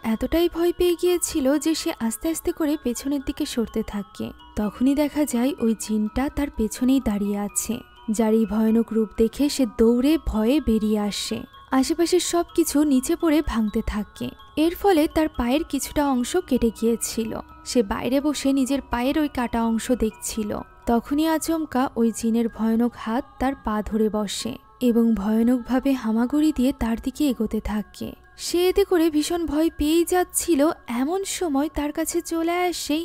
এতটাই ভয় পেয়ে গিয়েছিল যে সে আস্তে আস্তে করে পেছনের দিকে সরতে থাকে। তখনই দেখা যায় ওই জিনটা তার পেছনেই দাঁড়িয়ে আছে, যার এই ভয়ানক রূপ দেখে সে দৌড়ে ভয়ে বেরিয়ে আসে। আশেপাশের সবকিছু নিচে পড়ে ভাঙতে থাকে। এর ফলে তার পায়ের কিছুটা অংশ কেটে গিয়েছিল। সে বাইরে বসে নিজের পায়ের ওই কাটা অংশ দেখছিল। তখনই আচমকা ওই জিনের ভয়ানক হাত তার পা ধরে বসে এবং ভয়ানকভাবে হামাগুড়ি দিয়ে তার দিকে এগোতে থাকে। সে এতে করে ভীষণ ভয় পেয়েই যাচ্ছিল। এমন সময় তার কাছে চলে আসে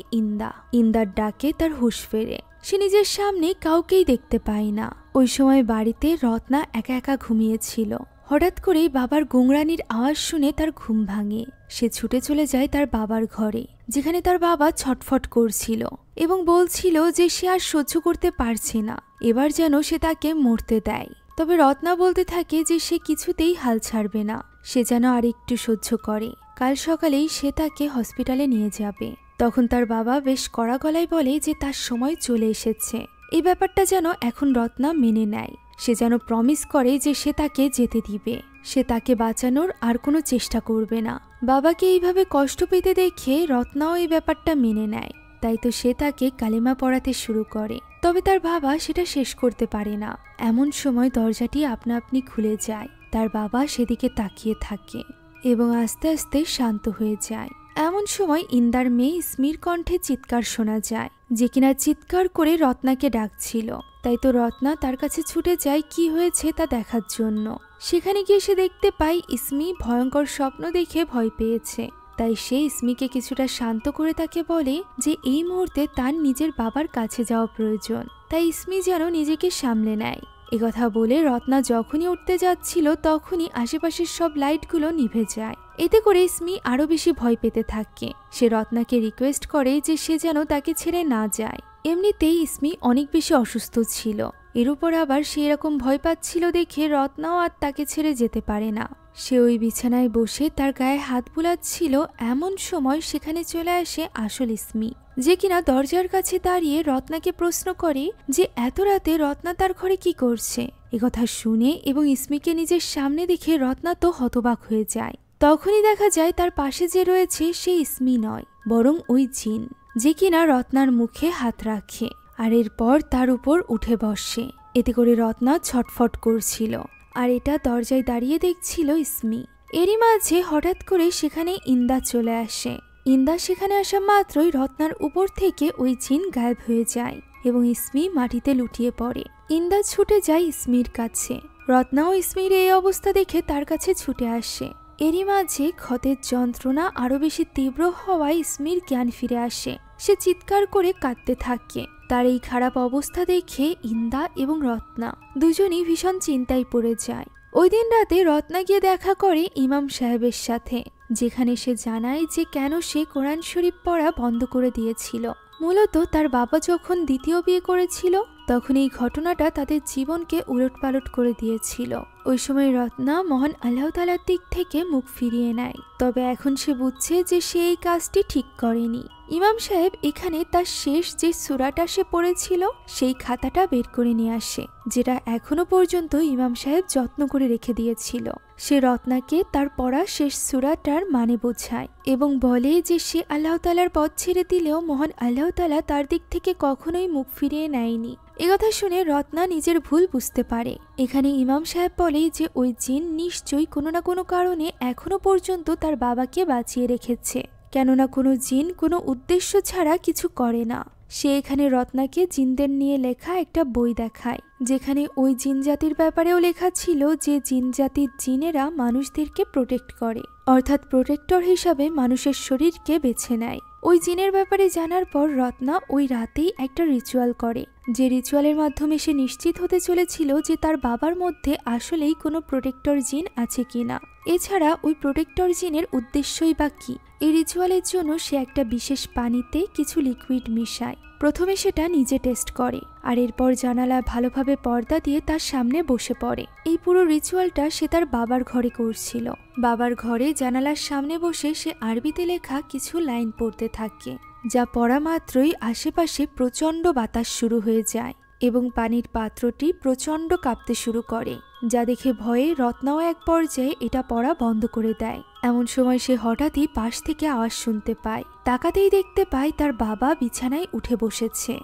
ইন্দার ডাকে তার হুঁশ ফেরে। সে নিজের সামনে কাউকেই দেখতে পায় না। ওই সময় বাড়িতে রত্না একা একা ঘুমিয়েছিল। হঠাৎ করেই বাবার গুংরানির আওয়াজ শুনে তার ঘুম ভাঙে। সে ছুটে চলে যায় তার বাবার ঘরে, যেখানে তার বাবা ছটফট করছিল এবং বলছিল যে সে আর সহ্য করতে পারছে না, এবার যেন সে তাকে মরতে দেয়। তবে রত্না বলতে থাকে যে সে কিছুতেই হাল ছাড়বে না, সে যেন আর একটু সহ্য করে, কাল সকালেই সে তাকে হসপিটালে নিয়ে যাবে। তখন তার বাবা বেশ কড়া গলায় বলে যে তার সময় চলে এসেছে। এই ব্যাপারটা যেন এখন রত্না মেনে নেয়। সে যেন প্রমিস করে যে সে তাকে যেতে দিবে, সে তাকে বাঁচানোর আর কোনো চেষ্টা করবে না। বাবাকে এইভাবে কষ্ট পেতে দেখে রত্নাও এই ব্যাপারটা মেনে নেয়। তাই তো সে তাকে কালেমা পড়াতে শুরু করে। তবে তার বাবা সেটা শেষ করতে পারে না। এমন সময় দরজাটি আপনা আপনি খুলে যায়। তার বাবা সেদিকে তাকিয়ে থাকে এবং আস্তে আস্তে শান্ত হয়ে যায়। এমন সময় ইন্দার মেয়ে ইসমির কণ্ঠে চিৎকার শোনা যায়, যে কিনা চিৎকার করে রত্নাকে ডাকছিল। তাই তো রত্না তার কাছে ছুটে যায় কি হয়েছে তা দেখার জন্য। সেখানে গিয়ে সে দেখতে পায় ইসমি ভয়ঙ্কর স্বপ্ন দেখে ভয় পেয়েছে। তাই সে ইসমিকে কিছুটা শান্ত করে তাকে বলে যে এই মুহূর্তে তার নিজের বাবার কাছে যাওয়া প্রয়োজন। তাই ইসমি যেন নিজেকে সামলে নেয় একথা বলে রত্না যখনই উঠতে যাচ্ছিল তখনই আশেপাশের সব লাইটগুলো নিভে যায়। এতে করে ইসমি আরো বেশি ভয় পেতে থাকে। সে রত্নাকে রিকোয়েস্ট করে যে সে যেন তাকে ছেড়ে না যায়। এমনিতেই ইসমি অনেক বেশি অসুস্থ ছিল, এর উপর আবার সে এরকম ভয় পাচ্ছিল দেখে রত্নাও আর তাকে ছেড়ে যেতে পারে না। সে ওই বিছানায় বসে তার গায়ে হাত বুলাচ্ছিল, এমন সময় সেখানে চলে আসে আসল ইসমি, যে কিনা দরজার কাছে দাঁড়িয়ে রত্নাকে প্রশ্ন করে যে এত রাতে রত্না তার ঘরে কি করছে। একথা শুনে এবং ইসমিকে নিজের সামনে দেখে রত্না তো হতবাক হয়ে যায়। তখনই দেখা যায় তার পাশে যে রয়েছে সে ইসমি নয়, বরং ওই জিন, যে কিনা রত্নার মুখে হাত রাখে আর এরপর তার উপর উঠে বসে। এতে করে রত্না ছটফট করছিল আর এটা দরজায় দাঁড়িয়ে দেখছিল ইসমি। এরই মাঝে হঠাৎ করে সেখানে ইন্দা চলে আসে। ইন্দা সেখানে আসা মাত্রই রত্নার উপর থেকে ওই জিন গায়েব হয়ে যায় এবং ইসমি মাটিতে লুটিয়ে পড়ে। ইন্দা ছুটে যায় ইসমির কাছে। রত্নাও ইসমির এই অবস্থা দেখে তার কাছে ছুটে আসে। এরই মাঝে ক্ষতের যন্ত্রণা আরো বেশি তীব্র হওয়ায় ইসমির জ্ঞান ফিরে আসে। সে চিৎকার করে কাঁদতে থাকে। তার এই খারাপ অবস্থা দেখে ইন্দা এবং রত্না দুজনই ভীষণ চিন্তায় পড়ে যায়। ওই দিন রাতে রত্না গিয়ে দেখা করে ইমাম সাহেবের সাথে, যেখানে সে জানায় যে কেন সে কোরআন শরীফ পড়া বন্ধ করে দিয়েছিল। মূলত তার বাবা যখন দ্বিতীয় বিয়ে করেছিল তখন এই ঘটনাটা তাদের জীবনকে উলটপালট করে দিয়েছিল। ওই সময় রত্না মহান আল্লাহ তাআলার দিক থেকে মুখ ফিরিয়ে নেয়, তবে এখন সে বুঝছে যে সে এই কাজটি ঠিক করেনি। ইমাম সাহেব এখানে তার শেষ যে সূরাটা সে পড়েছিল সেই খাতাটা বের করে নিয়ে আসে, যেটা এখনো পর্যন্ত ইমাম সাহেব যত্ন করে রেখে দিয়েছিল। সে রত্নাকে তার পড়া শেষ সূরাটার মানে বোঝায় এবং বলে যে সে আল্লাহ তাআলার পথ ছেড়ে দিলেও মহান আল্লাহ তাআলা তার দিক থেকে কখনোই মুখ ফিরিয়ে নেয়নি। একথা শুনে রত্না নিজের ভুল বুঝতে পারে। এখানে ইমাম সাহেব বলে যে ওই জিন নিশ্চয়ই কোনো না কোনো কারণে এখনো পর্যন্ত তার বাবাকে বাঁচিয়ে রেখেছে, কেননা কোনো জিন কোনো উদ্দেশ্য ছাড়া কিছু করে না। সে এখানে রত্নাকে জিনদের নিয়ে লেখা একটা বই দেখায়, যেখানে ওই জিন জাতির ব্যাপারেও লেখা ছিল যে জিন জাতির জিনেরা মানুষদেরকে প্রোটেক্ট করে, অর্থাৎ প্রোটেক্টর হিসাবে মানুষের শরীরকে বেছে নেয়। ওই জিনের ব্যাপারে জানার পর রত্না ওই রাতেই একটা রিচুয়াল করে, যে রিচুয়ালের মাধ্যমে সে নিশ্চিত হতে চলেছিল যে তার বাবার মধ্যে আসলেই কোনো প্রোটেক্টর জিন আছে কিনা। এছাড়া ওই প্রোটেক্টর জিনের উদ্দেশ্যই বা কি। এই রিচুয়ালের জন্য সে একটা বিশেষ পানিতে কিছু লিকুইড মিশায়। প্রথমে সেটা নিজে টেস্ট করে আর এরপর জানালা ভালোভাবে পর্দা দিয়ে তার সামনে বসে পড়ে। এই পুরো রিচুয়ালটা সে তার বাবার ঘরে করছিল। বাবার ঘরে জানালার সামনে বসে সে আরবিতে লেখা কিছু লাইন পড়তে থাকে, যা পড়া মাত্রই আশেপাশে প্রচণ্ড বাতাস শুরু হয়ে যায় এবং পানির পাত্রটি প্রচণ্ড কাঁপতে শুরু করে, যা দেখে ভয়ে রত্নাও এক পর্যায়ে এটা পড়া বন্ধ করে দেয়। এমন সময় সে হঠাৎই পাশ থেকে আওয়াজ শুনতে পায়। তাকাতেই দেখতে পায় তার বাবা বিছানায় উঠে বসেছে,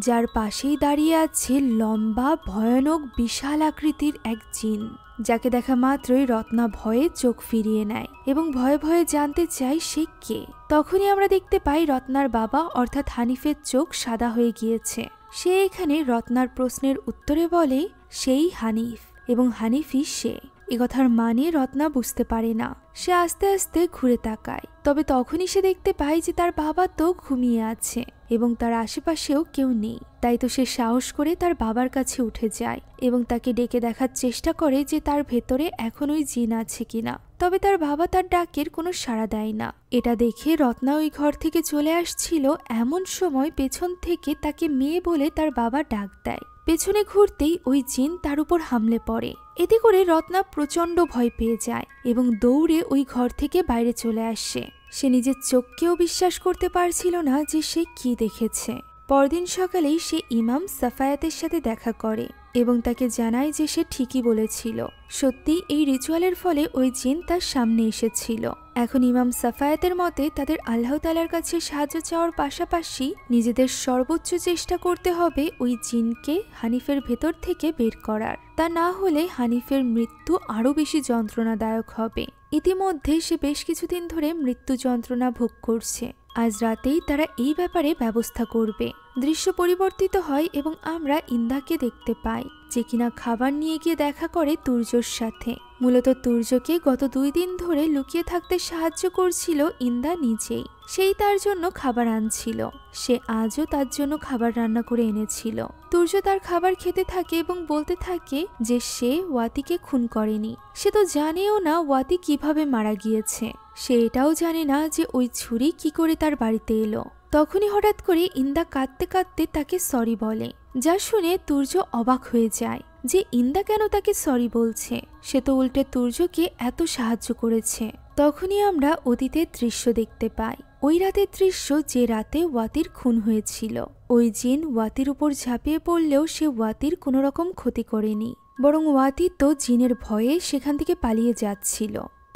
যার পাশেই দাঁড়িয়ে আছে লম্বা ভয়ানক বিশাল আকৃতির এক জিন, যাকে দেখা মাত্রই রত্না ভয়ে চোখ ফিরিয়ে নেয় এবং ভয়ে ভয়ে জানতে চায় সে কে। তখনই আমরা দেখতে পাই রত্নার বাবা অর্থাৎ হানিফের চোখ সাদা হয়ে গিয়েছে। সে এখানে রত্নার প্রশ্নের উত্তরে বলে সেই হানিফ এবং হানিফই সে। একথার মানে রত্না বুঝতে পারে না। সে আস্তে আস্তে ঘুরে তাকায়, তবে তখনই সে দেখতে পায় যে তার বাবা তো ঘুমিয়ে আছে এবং তার আশেপাশেও কেউ নেই। তাই তো সে সাহস করে তার বাবার কাছে উঠে যায় এবং তাকে ডেকে দেখার চেষ্টা করে যে তার ভেতরে এখনোই জিন আছে কিনা। তবে তার বাবা তার ডাকের কোনো সাড়া দেয় না। এটা দেখে রত্না ওই ঘর থেকে চলে আসছিল, এমন সময় পেছন থেকে তাকে মেয়ে বলে তার বাবা ডাক দেয়। পেছনে ঘুরতেই ওই জিন তার উপর হামলে পড়ে। এতে করে রত্না প্রচণ্ড ভয় পেয়ে যায় এবং দৌড়ে ওই ঘর থেকে বাইরে চলে আসে। সে নিজের চোখকেও বিশ্বাস করতে পারছিল না যে সে কি দেখেছে। পরদিন সকালেই সে ইমাম সাফায়াতের সাথে দেখা করে এবং তাকে জানায় যে সে ঠিকই বলেছিল, সত্যি এই রিচুয়ালের ফলে ওই জিন তার সামনে এসেছিল। এখন ইমাম সাফায়াতের মতে তাদের আল্লাহ তাআলার কাছে সাহায্য চাওয়ার পাশাপাশি নিজেদের সর্বোচ্চ চেষ্টা করতে হবে ওই জিনকে হানিফের ভেতর থেকে বের করার। তা না হলে হানিফের মৃত্যু আরও বেশি যন্ত্রণাদায়ক হবে। ইতিমধ্যে সে বেশ কিছুদিন ধরে মৃত্যু যন্ত্রণা ভোগ করছে আজ রাতেই তারা এই ব্যাপারে ব্যবস্থা করবে। দৃশ্য পরিবর্তিত হয় এবং আমরা ইন্দাকে দেখতে পাই, যে কিনা খাবার নিয়ে গিয়ে দেখা করে তুর্যর সাথে। মূলত তুর্যকে গত 2 দিন ধরে লুকিয়ে থাকতে সাহায্য করছিল ইন্দা নিজেই। সেই তার জন্য খাবার আনছিল। সে আজও তার জন্য খাবার রান্না করে এনেছিল। তুর্য তার খাবার খেতে থাকে এবং বলতে থাকে যে সে ওয়াতিকে খুন করেনি। সে তো জানেও না ওয়াতি কিভাবে মারা গিয়েছে। সে এটাও জানে না যে ওই ছুরি কি করে তার বাড়িতে এলো। তখনই হঠাৎ করে ইন্দা কাঁদতে কাঁদতে তাকে সরি বলে, যা শুনে তুর্য অবাক হয়ে যায় যে ইন্দা কেন তাকে সরি বলছে। সে তো উল্টে তুর্যকে এত সাহায্য করেছে। তখনই আমরা অতীতের দৃশ্য দেখতে পাই, ওই রাতের দৃশ্য যে রাতে ওয়াতির খুন হয়েছিল। ওই জিন ওয়াতির উপর ঝাঁপিয়ে পড়লেও সে ওয়াতির কোনো রকম ক্ষতি করেনি, বরং ওয়াতি তো জিনের ভয়ে সেখান থেকে পালিয়ে যাচ্ছিল।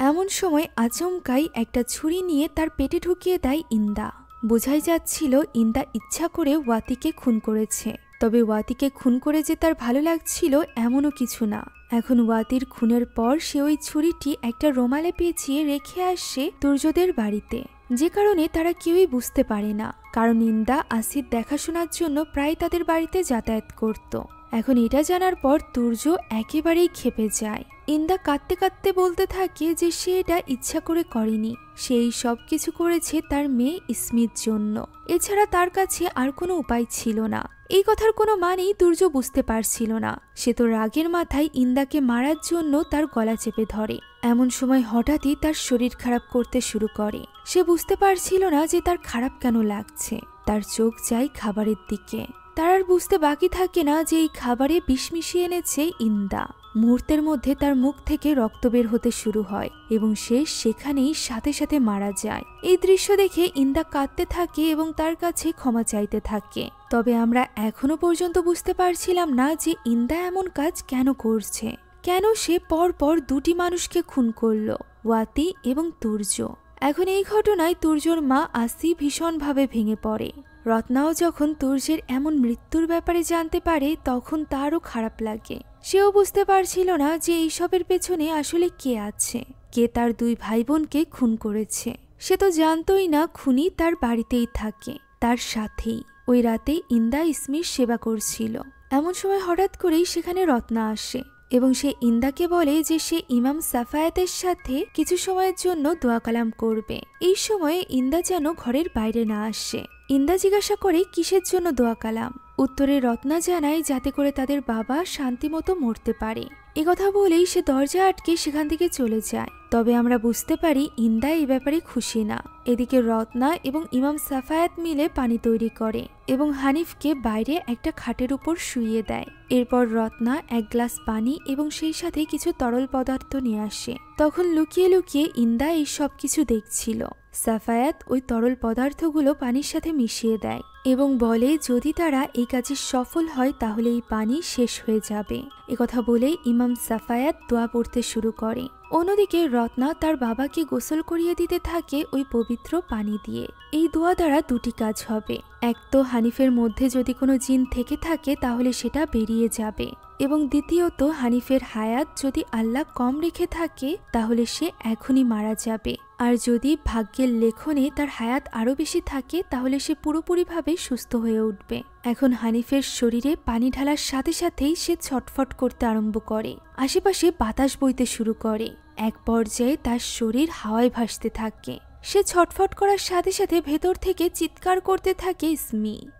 এমন সময় আচমকাই একটা ছুরি নিয়ে তার পেটে ঢুকিয়ে দেয় ইন্দা। বোঝাই যাচ্ছিল ইন্দা ইচ্ছা করে ওয়াতিকে খুন করেছে। তবে ওয়াতিকে খুন করে যে তার ভালো লাগছিল এমনও কিছু না। এখন ওয়াতির খুনের পর সে ওই ছুরিটি একটা রুমালে পেঁচিয়ে রেখে আসে তুর্যদের বাড়িতে, যে কারণে তারা কেউই বুঝতে পারে না, কারণ ইন্দা আসির দেখাশোনার জন্য প্রায় তাদের বাড়িতে যাতায়াত করত। এখন এটা জানার পর তুর্য একেবারেই ক্ষেপে যায়। ইন্দা কাঁদতে কাঁদতে বলতে থাকে যে সে এটা ইচ্ছা করে করেনি, সে এই সব কিছু করেছে তার মেয়ে ইসমির জন্য। এছাড়া তার কাছে আর কোনো উপায় ছিল না। এই কথার কোনো মানেই তুর্য বুঝতে পারছিল না। সে তো রাগের মাথায় ইন্দাকে মারার জন্য তার গলা চেপে ধরে। এমন সময় হঠাৎই তার শরীর খারাপ করতে শুরু করে। সে বুঝতে পারছিল না যে তার খারাপ কেন লাগছে। তার চোখ যায় খাবারের দিকে। তার আর বুঝতে বাকি থাকে না যে এই খাবারে বিষ মিশিয়ে এনেছে ইন্দা। মুহূর্তের মধ্যে তার মুখ থেকে রক্ত বের হতে শুরু হয় এবং সে সেখানেই সাথে সাথে মারা যায়। এই দৃশ্য দেখে ইন্দা কাঁদতে থাকে এবং তার কাছে ক্ষমা চাইতে থাকে। তবে আমরা এখনো পর্যন্ত বুঝতে পারছিলাম না যে ইন্দা এমন কাজ কেন করছে, কেন সে পরপর 2টি মানুষকে খুন করলো, ওয়াতি এবং তুর্য। এখন এই ঘটনায় তুর্যর মা আসি ভীষণভাবে ভেঙে পড়ে। রত্নাও যখন তুর্যের এমন মৃত্যুর ব্যাপারে জানতে পারে তখন তারও খারাপ লাগে। সেও বুঝতে পারছিল না যে এইসবের পেছনে আসলে কে আছে, কে তার 2 ভাই বোনকে খুন করেছে। সে তো জানতই না খুনি তার বাড়িতেই থাকে, তার সাথেই। ওই রাতে ইন্দা ইসমির সেবা করছিল। এমন সময় হঠাৎ করেই সেখানে রত্না আসে এবং সে ইন্দাকে বলে যে সে ইমাম সাফায়াতের সাথে কিছু সময়ের জন্য দোয়া কালাম করবে। এই সময়ে ইন্দা যেন ঘরের বাইরে না আসে। ইন্দা জিজ্ঞাসা করে কিসের জন্য দোয়া কালাম। উত্তরে রত্না জানায় যাতে করে তাদের বাবা শান্তিমতো মরতে পারে। একথা বলেই সে দরজা আটকে সেখান থেকে চলে যায়। তবে আমরা বুঝতে পারি ইন্দা এই ব্যাপারে খুশি না। এদিকে রত্না এবং ইমাম সাফায়াত মিলে পানি তৈরি করে এবং হানিফকে বাইরে একটা খাটের উপর শুইয়ে দেয়। এরপর রত্না 1 গ্লাস পানি এবং সেই সাথে কিছু তরল পদার্থ নিয়ে আসে। তখন লুকিয়ে লুকিয়ে ইন্দা এই সব কিছু দেখছিল। সাফায়াত ওই তরল পদার্থগুলো পানির সাথে মিশিয়ে দেয় এবং বলে যদি তারা এই কাজে সফল হয় তাহলে এই পানি শেষ হয়ে যাবে। একথা বলে ইমাম সাফায়াত দোয়া পড়তে শুরু করে। অন্যদিকে রত্না তার বাবাকে গোসল করিয়ে দিতে থাকে ওই পবিত্র পানি দিয়ে। এই দোয়া দ্বারা 2টি কাজ হবে। এক তো হানিফের মধ্যে যদি কোনো জিন থেকে থাকে তাহলে সেটা বেরিয়ে যাবে এবং দ্বিতীয়ত হানিফের হায়াত যদি আল্লাহ কম রেখে থাকে তাহলে সে এখনই মারা যাবে। আর যদি ভাগ্যের লেখনে তার হায়াত আরো বেশি থাকে তাহলে সে পুরোপুরিভাবে সুস্থ হয়ে উঠবে। এখন হানিফের শরীরে পানি ঢালার সাথে সাথেই সে ছটফট করতে আরম্ভ করে। আশেপাশে বাতাস বইতে শুরু করে। এক পর্যায়ে তার শরীর হাওয়ায় ভাসতে থাকে। সে ছটফট করার সাথে সাথে ভেতর থেকে চিৎকার করতে থাকে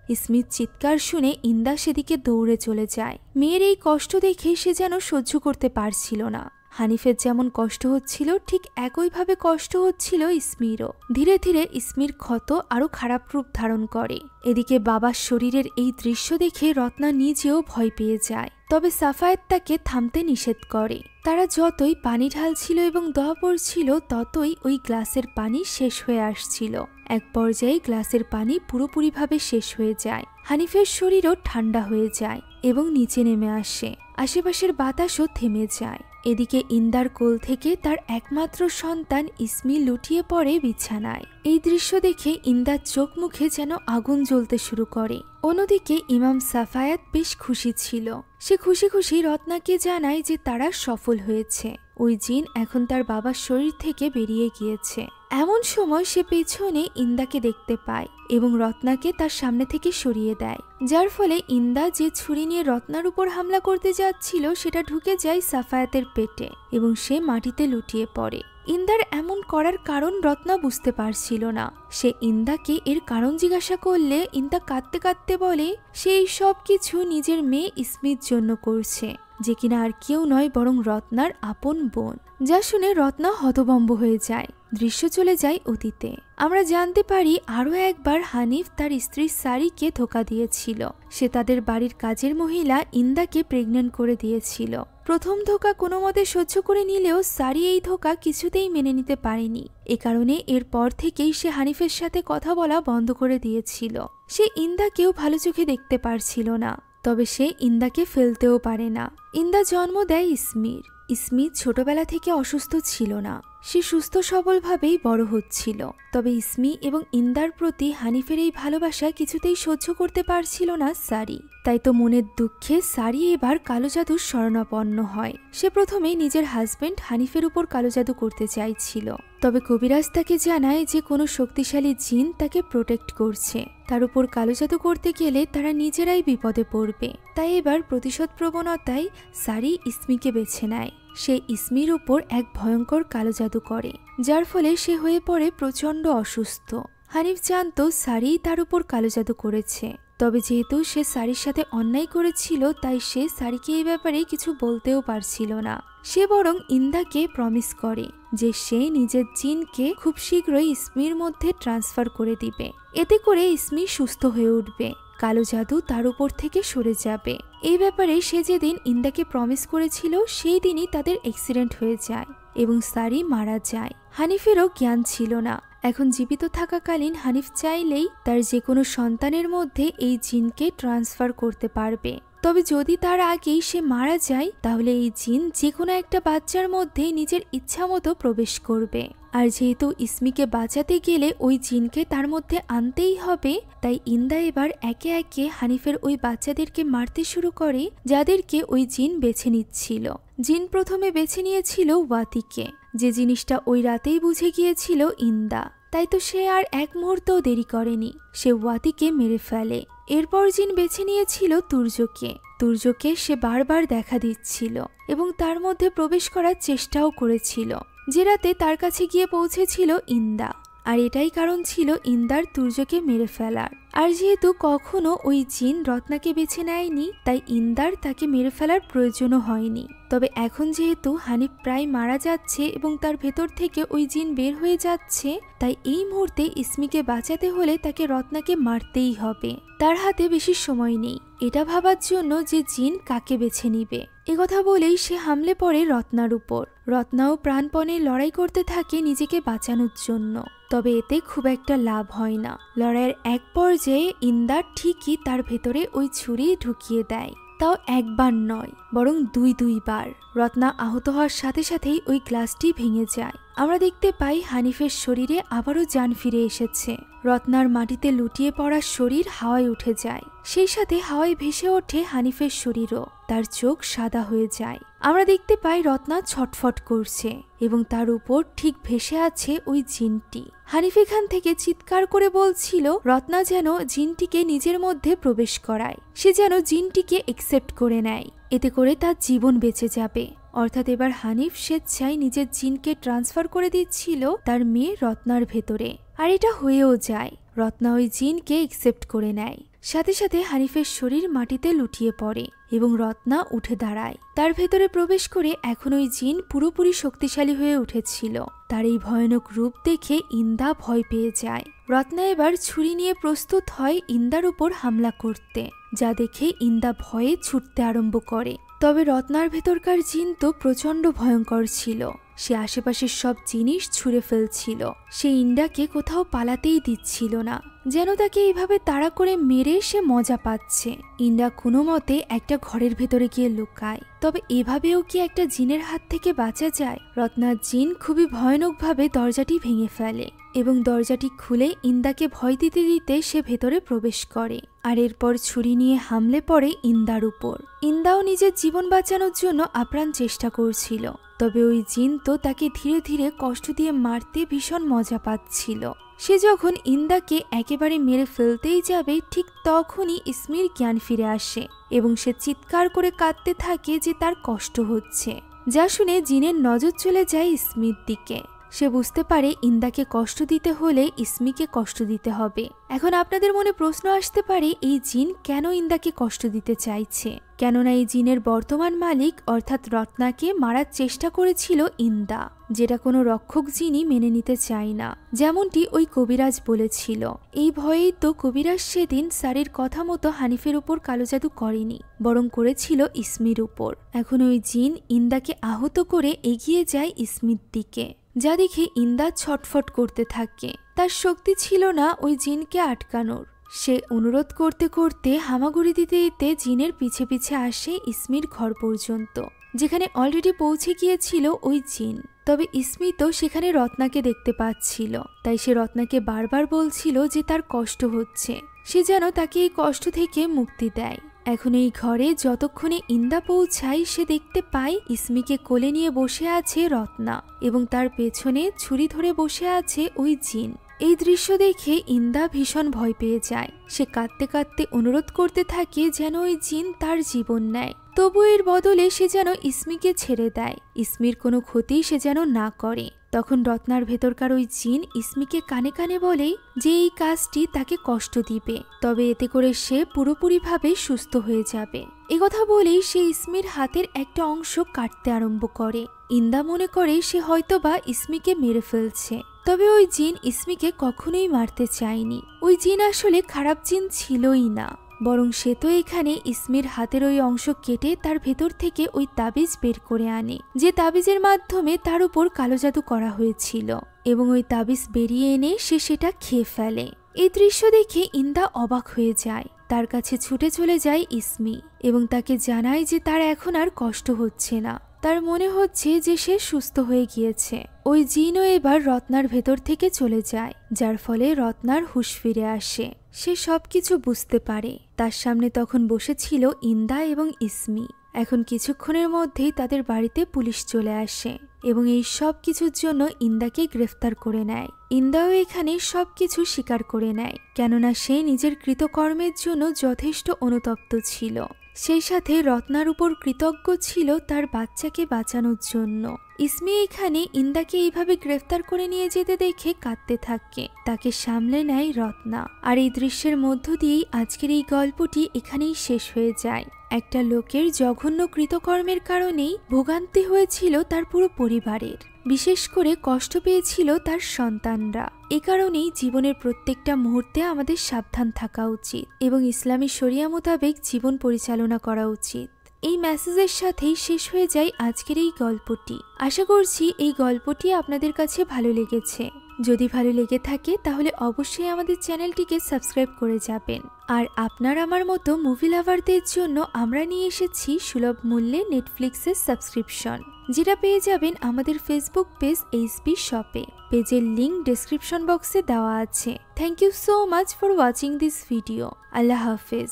ইসমির চিৎকার শুনে ইন্দা সেদিকে দৌড়ে চলে যায়। মেয়ের এই কষ্ট দেখে সে যেন সহ্য করতে পারছিল না। হানিফের যেমন কষ্ট হচ্ছিল ঠিক একইভাবে কষ্ট হচ্ছিল ইসমিরও। ধীরে ধীরে ইসমির ক্ষত আরো খারাপ রূপ ধারণ করে। এদিকে বাবার শরীরের এই দৃশ্য দেখে রত্না নিজেও ভয় পেয়ে যায়। তবে সাফায়েত তাকে থামতে নিষেধ করে। তারা যতই পানি ঢালছিল এবং দোয়া পড়ছিল ততই ওই গ্লাসের পানি শেষ হয়ে আসছিল। এক পর্যায়ে গ্লাসের পানি পুরোপুরিভাবে শেষ হয়ে যায়। হানিফের শরীরও ঠান্ডা হয়ে যায় এবং নিচে নেমে আসে। আশেপাশের বাতাসও থেমে যায়। এদিকে ইন্দার কোল থেকে তার একমাত্র সন্তান ইসমি লুটিয়ে পড়ে বিছানায়। এই দৃশ্য দেখে ইন্দার চোখ মুখে যেন আগুন জ্বলতে শুরু করে। অন্যদিকে ইমাম সাফায়াত বেশ খুশি ছিল। সে খুশি খুশি রত্নাকে জানায় যে তারা সফল হয়েছে। ওই জিন এখন তার বাবার শরীর থেকে বেরিয়ে গিয়েছে। এমন সময় সে পেছনে ইন্দাকে দেখতে পায় এবং রত্নাকে তার সামনে থেকে সরিয়ে দেয়, যার ফলে ইন্দা যে ছুরি নিয়ে রত্নার উপর হামলা করতে যাচ্ছিল সেটা ঢুকে যায় সাফায়াতের পেটে এবং সে মাটিতে লুটিয়ে পড়ে। ইন্দার এমন করার কারণ রত্না বুঝতে পারছিল না। সে ইন্দাকে এর কারণ জিজ্ঞাসা করলে ইন্দা কাঁদতে কাঁদতে বলে সে এই সব কিছু নিজের মেয়ে ইসমির জন্য করছে, যে কিনা আর কেউ নয় বরং রত্নার আপন বোন। যা শুনে রত্না হতভম্ব হয়ে যায়। দৃশ্য চলে যায় অতীতে। আমরা জানতে পারি আরও একবার হানিফ তার স্ত্রী সারিকে ধোঁকা দিয়েছিল। সে তাদের বাড়ির কাজের মহিলা ইন্দাকে প্রেগন্যান্ট করে দিয়েছিল। প্রথম ধোঁকা কোনো মতে সহ্য করে নিলেও সারি এই ধোঁকা কিছুতেই মেনে নিতে পারেনি। এ কারণে এরপর থেকেই সে হানিফের সাথে কথা বলা বন্ধ করে দিয়েছিল। সে ইন্দাকেও ভালো চোখে দেখতে পারছিল না, তবে সে ইন্দাকে ফেলতেও পারে না। ইন্দা জন্ম দেয় ইসমির। ইসমি ছোটবেলা থেকে অসুস্থ ছিল না, সে সুস্থ সবলভাবেই বড় হচ্ছিল। তবে ইসমি এবং ইন্দার প্রতি হানিফের এই ভালোবাসা কিছুতেই সহ্য করতে পারছিল না সারি। তাই তো মনের দুঃখে সারি এবার কালো জাদুর শরণাপন্ন হয়। সে প্রথমে নিজের হাজবেন্ড হানিফের উপর কালো জাদু করতে চাইছিল, তবে কবিরাজ তাকে জানায় যে কোনো শক্তিশালী জিন তাকে প্রোটেক্ট করছে। তার উপর কালো জাদু করতে গেলে তারা নিজেরাই বিপদে পড়বে। তাই এবার প্রতিশোধ প্রবণতায় সারি ইসমিকে বেছে নেয়। সে ইসমির উপর এক ভয়ঙ্কর কালো জাদু করে, যার ফলে সে হয়ে পড়ে প্রচণ্ড অসুস্থ। হানিফ জানত সারি তার উপর কালো জাদু করেছে, তবে যেহেতু সে সারির সাথে অন্যায় করেছিল তাই সে সারিকে এই ব্যাপারে কিছু বলতেও পারছিল না। সে বরং ইন্দাকে প্রমিস করে যে সে নিজের জিনকে খুব শীঘ্রই ইসমির মধ্যে ট্রান্সফার করে দিবে। এতে করে ইসমি সুস্থ হয়ে উঠবে, কালো জাদু তার উপর থেকে সরে যাবে। এই ব্যাপারে সে যেদিন ইন্দাকে প্রমিস করেছিল সেই দিনই তাদের অ্যাক্সিডেন্ট হয়ে যায় এবং সারি মারা যায়। হানিফেরও জ্ঞান ছিল না। এখন জীবিত থাকাকালীন হানিফ চাইলেই তার যে কোনো সন্তানের মধ্যে এই জিনকে ট্রান্সফার করতে পারবে। তবে যদি তার আগেই সে মারা যায় তাহলে এই জিন যে কোনো একটা বাচ্চার মধ্যে নিজের ইচ্ছা মতো প্রবেশ করবে। আর যেহেতু ইসমিকে বাঁচাতে গেলে ওই জিনকে তার মধ্যে আনতেই হবে, তাই ইন্দা এবার একে একে হানিফের ওই বাচ্চাদেরকে মারতে শুরু করে যাদেরকে ওই জিন বেছে নিচ্ছিল। জিন প্রথমে বেছে নিয়েছিল ওয়াতিকে, যে জিনিসটা ওই রাতেই বুঝে গিয়েছিল ইন্দা। তাই তো সে আর এক মুহূর্তও দেরি করেনি, সে ওয়াতিকে মেরে ফেলে। এরপর জিন বেছে নিয়েছিল তুর্যকে। তুর্যকে সে বারবার দেখা দিচ্ছিল এবং তার মধ্যে প্রবেশ করার চেষ্টাও করেছিল, যে রাতে তার কাছে গিয়ে পৌঁছেছিল ইন্দা। আর এটাই কারণ ছিল ইন্দার তুর্যকে মেরে ফেলার। আর যেহেতু কখনো ওই জিন রত্নাকে বেছে নেয়নি, তাই ইন্দার তাকে মেরে ফেলার প্রয়োজনও হয়নি। তবে এখন যেহেতু হানিফ প্রায় মারা যাচ্ছে এবং তার ভেতর থেকে ওই জিন বের হয়ে যাচ্ছে, তাই এই মুহূর্তে ইসমিকে বাঁচাতে হলে তাকে রত্নাকে মারতেই হবে। তার হাতে বেশি সময় নেই এটা ভাবার জন্য যে জিন কাকে বেছে নিবে। একথা বলেই সে হামলে পড়ে রত্নার উপর। রত্নাও প্রাণপণে লড়াই করতে থাকে নিজেকে বাঁচানোর জন্য, তবে এতে খুব একটা লাভ হয় না। লড়াইয়ের এক পর্যায়ে ইন্দা ঠিকই তার ভেতরে ওই ছুরি ঢুকিয়ে দেয়, তাও একবার নয় বরং দুইবার। রত্না আহত হওয়ার সাথে সাথেই ওই গ্লাসটি ভেঙে যায়। আমরা দেখতে পাই হানিফের শরীরে আবারও জান ফিরে এসেছে। রত্নার মাটিতে লুটিয়ে পড়া শরীর হাওয়ায় উঠে যায়, সেই সাথে হাওয়ায় ভেসে ওঠে হানিফের শরীরও। তার চোখ সাদা হয়ে যায়। আমরা দেখতে পাই রত্না ছটফট করছে এবং তার উপর ঠিক ভেসে আছে ওই জিনটি। হানিফ এখান থেকে চিৎকার করে বলছিল রত্না যেন জিনটিকে নিজের মধ্যে প্রবেশ করায়, সে যেন জিনটিকে একসেপ্ট করে নেয়, এতে করে তার জীবন বেঁচে যাবে। অর্থাৎ এবার হানিফ স্বেচ্ছায় নিজের জিনকে ট্রান্সফার করে দিচ্ছিল তার মেয়ে রত্নার ভেতরে। আর এটা হয়েও যায়, রত্না ওই জিনকে একসেপ্ট করে নেয়। সাথে সাথে হানিফের শরীর মাটিতে লুটিয়ে পড়ে এবং রত্না উঠে দাঁড়ায়। তার ভেতরে প্রবেশ করে এখন ওই জিন পুরোপুরি শক্তিশালী হয়ে উঠেছিল। তার এই ভয়ানক রূপ দেখে ইন্দা ভয় পেয়ে যায়। রত্না এবার ছুরি নিয়ে প্রস্তুত হয় ইন্দার উপর হামলা করতে, যা দেখে ইন্দা ভয়ে ছুটতে আরম্ভ করে। তবে রত্নার ভেতরকার জিন তো প্রচণ্ড ভয়ঙ্কর ছিল। সে আশেপাশের সব জিনিস ছুঁড়ে ফেলছিল। সে ইন্দাকে কোথাও পালাতেই দিচ্ছিল না, যেন তাকে এইভাবে তাড়া করে মেরে সে মজা পাচ্ছে। ইন্ডা কোনো মতে একটা ঘরের ভেতরে গিয়ে লুকায়। তবে এভাবেও কি একটা জিনের হাত থেকে বাঁচা যায়? রত্নার জিন খুবই ভয়ানকভাবে দরজাটি ভেঙে ফেলে এবং দরজাটি খুলে ইন্দাকে ভয় দিতে দিতে সে ভেতরে প্রবেশ করে। আর এরপর ছুরি নিয়ে হামলে পড়ে ইন্দার উপর। ইন্দাও নিজের জীবন বাঁচানোর জন্য আপ্রাণ চেষ্টা করছিল, তবে ওই জিন তো তাকে ধীরে ধীরে কষ্ট দিয়ে মারতে ভীষণ মজা পাচ্ছিল। সে যখন ইন্দাকে একেবারে মেরে ফেলতেই যাবে ঠিক তখনই ইসমির জ্ঞান ফিরে আসে এবং সে চিৎকার করে কাঁদতে থাকে যে তার কষ্ট হচ্ছে। যা শুনে জিনের নজর চলে যায় ইসমির দিকে। সে বুঝতে পারে ইন্দাকে কষ্ট দিতে হলে ইসমিকে কষ্ট দিতে হবে। এখন আপনাদের মনে প্রশ্ন আসতে পারে এই জিন কেন ইন্দাকে কষ্ট দিতে চাইছে? কেননা এই জিনের বর্তমান মালিক অর্থাৎ রত্নাকে মারার চেষ্টা করেছিল ইন্দা, যেটা কোনো রক্ষক জিনই মেনে নিতে চায় না, যেমনটি ওই কবিরাজ বলেছিল। এই ভয়েই তো কবিরাজ সেদিন সারির কথা মতো হানিফের উপর কালো জাদু করেনি, বরং করেছিল ইসমির উপর। এখন ওই জিন ইন্দাকে আহত করে এগিয়ে যায় ইসমির দিকে, যা দেখে ইন্দা ছটফট করতে থাকে। তার শক্তি ছিল না ওই জিনকে আটকানোর। সে অনুরোধ করতে করতে হামাগুড়ি দিতে দিতে জিনের পিছে পিছে আসে ইসমির ঘর পর্যন্ত, যেখানে অলরেডি পৌঁছে গিয়েছিল ওই জিন। তবে ইসমি তো সেখানে রত্নাকে দেখতে পাচ্ছিল, তাই সে রত্নাকে বারবার বলছিল যে তার কষ্ট হচ্ছে, সে যেন তাকে এই কষ্ট থেকে মুক্তি দেয়। এখন এই ঘরে যতক্ষণে ইন্দা পৌঁছায় সে দেখতে পায় ইসমিকে কোলে নিয়ে বসে আছে রত্না এবং তার পেছনে ছুরি ধরে বসে আছে ওই জিন। এই দৃশ্য দেখে ইন্দা ভীষণ ভয় পেয়ে যায়। সে কাঁদতে কাঁদতে অনুরোধ করতে থাকে যেন ওই জিন তার জীবন নেয়, তবু এর বদলে সে যেন ইসমিকে ছেড়ে দেয়, ইসমির কোনো ক্ষতি সে যেন না করে। তখন রত্নার ভেতরকার ওই জিন ইসমিকে কানে কানে বলে যে এই কাজটি তাকে কষ্ট দিবে, তবে এতে করে সে পুরোপুরিভাবে সুস্থ হয়ে যাবে। একথা বলেই সে ইসমির হাতের একটা অংশ কাটতে আরম্ভ করে। ইন্দা মনে করে সে হয়তোবা ইসমিকে মেরে ফেলছে, তবে ওই জিন ইসমিকে কখনোই মারতে চায়নি। ওই জিন আসলে খারাপ জিন ছিলই না, বরং সে তো এখানে ইসমির হাতের ওই অংশ কেটে তার ভেতর থেকে ওই তাবিজ বের করে আনে, যে তাবিজের মাধ্যমে তার উপর কালো জাদু করা হয়েছিল, এবং ওই তাবিজ বেরিয়ে এনে সে সেটা খেয়ে ফেলে। এই দৃশ্য দেখে ইন্দা অবাক হয়ে যায়। তার কাছে ছুটে চলে যায় ইসমি এবং তাকে জানায় যে তার এখন আর কষ্ট হচ্ছে না, তার মনে হচ্ছে যে সে সুস্থ হয়ে গিয়েছে। ওই জিনও এবার রত্নার ভেতর থেকে চলে যায়, যার ফলে রত্নার হুঁশ ফিরে আসে। সে সবকিছু বুঝতে পারে। তার সামনে তখন বসেছিল ইন্দা এবং ইসমি। এখন কিছুক্ষণের মধ্যেই তাদের বাড়িতে পুলিশ চলে আসে এবং এই সব কিছুর জন্য ইন্দাকে গ্রেফতার করে নেয়। ইন্দাও এখানে সবকিছু স্বীকার করে নেয়, কেননা সে নিজের কৃতকর্মের জন্য যথেষ্ট অনুতপ্ত ছিল। সেই সাথে রত্নার উপর কৃতজ্ঞ ছিল তার বাচ্চাকে বাঁচানোর জন্য। ইসমি এখানে ইন্দাকে এইভাবে গ্রেফতার করে নিয়ে যেতে দেখে কাঁদতে থাকে। তাকে সামলে নেয় রত্না। আর এই দৃশ্যের মধ্য দিয়েই আজকের এই গল্পটি এখানেই শেষ হয়ে যায়। একটা লোকের জঘন্য কৃতকর্মের কারণেই ভোগান্তি হয়েছিল তার পুরো পরিবারের, বিশেষ করে কষ্ট পেয়েছিল তার সন্তানরা। এ কারণেই জীবনের প্রত্যেকটা মুহূর্তে আমাদের সাবধান থাকা উচিত এবং ইসলামী শরিয়া মোতাবেক জীবন পরিচালনা করা উচিত। এই মেসেজের সাথেই শেষ হয়ে যায় আজকের এই গল্পটি। আশা করছি এই গল্পটি আপনাদের কাছে ভালো লেগেছে। যদি ভালো লেগে থাকে তাহলে অবশ্যই আমাদের চ্যানেলটিকে সাবস্ক্রাইব করে যাবেন। আর আপনার আমার মতো মুভি লাভারদের জন্য আমরা নিয়ে এসেছি সুলভ মূল্যে নেটফ্লিক্সের সাবস্ক্রিপশন, যেটা পেয়ে যাবেন আমাদের ফেসবুক পেজ এইচপি শপে। পেজের লিংক ডেসক্রিপশন বক্সে দেওয়া আছে। Thank you so much for watching this video. আল্লাহ হাফেজ।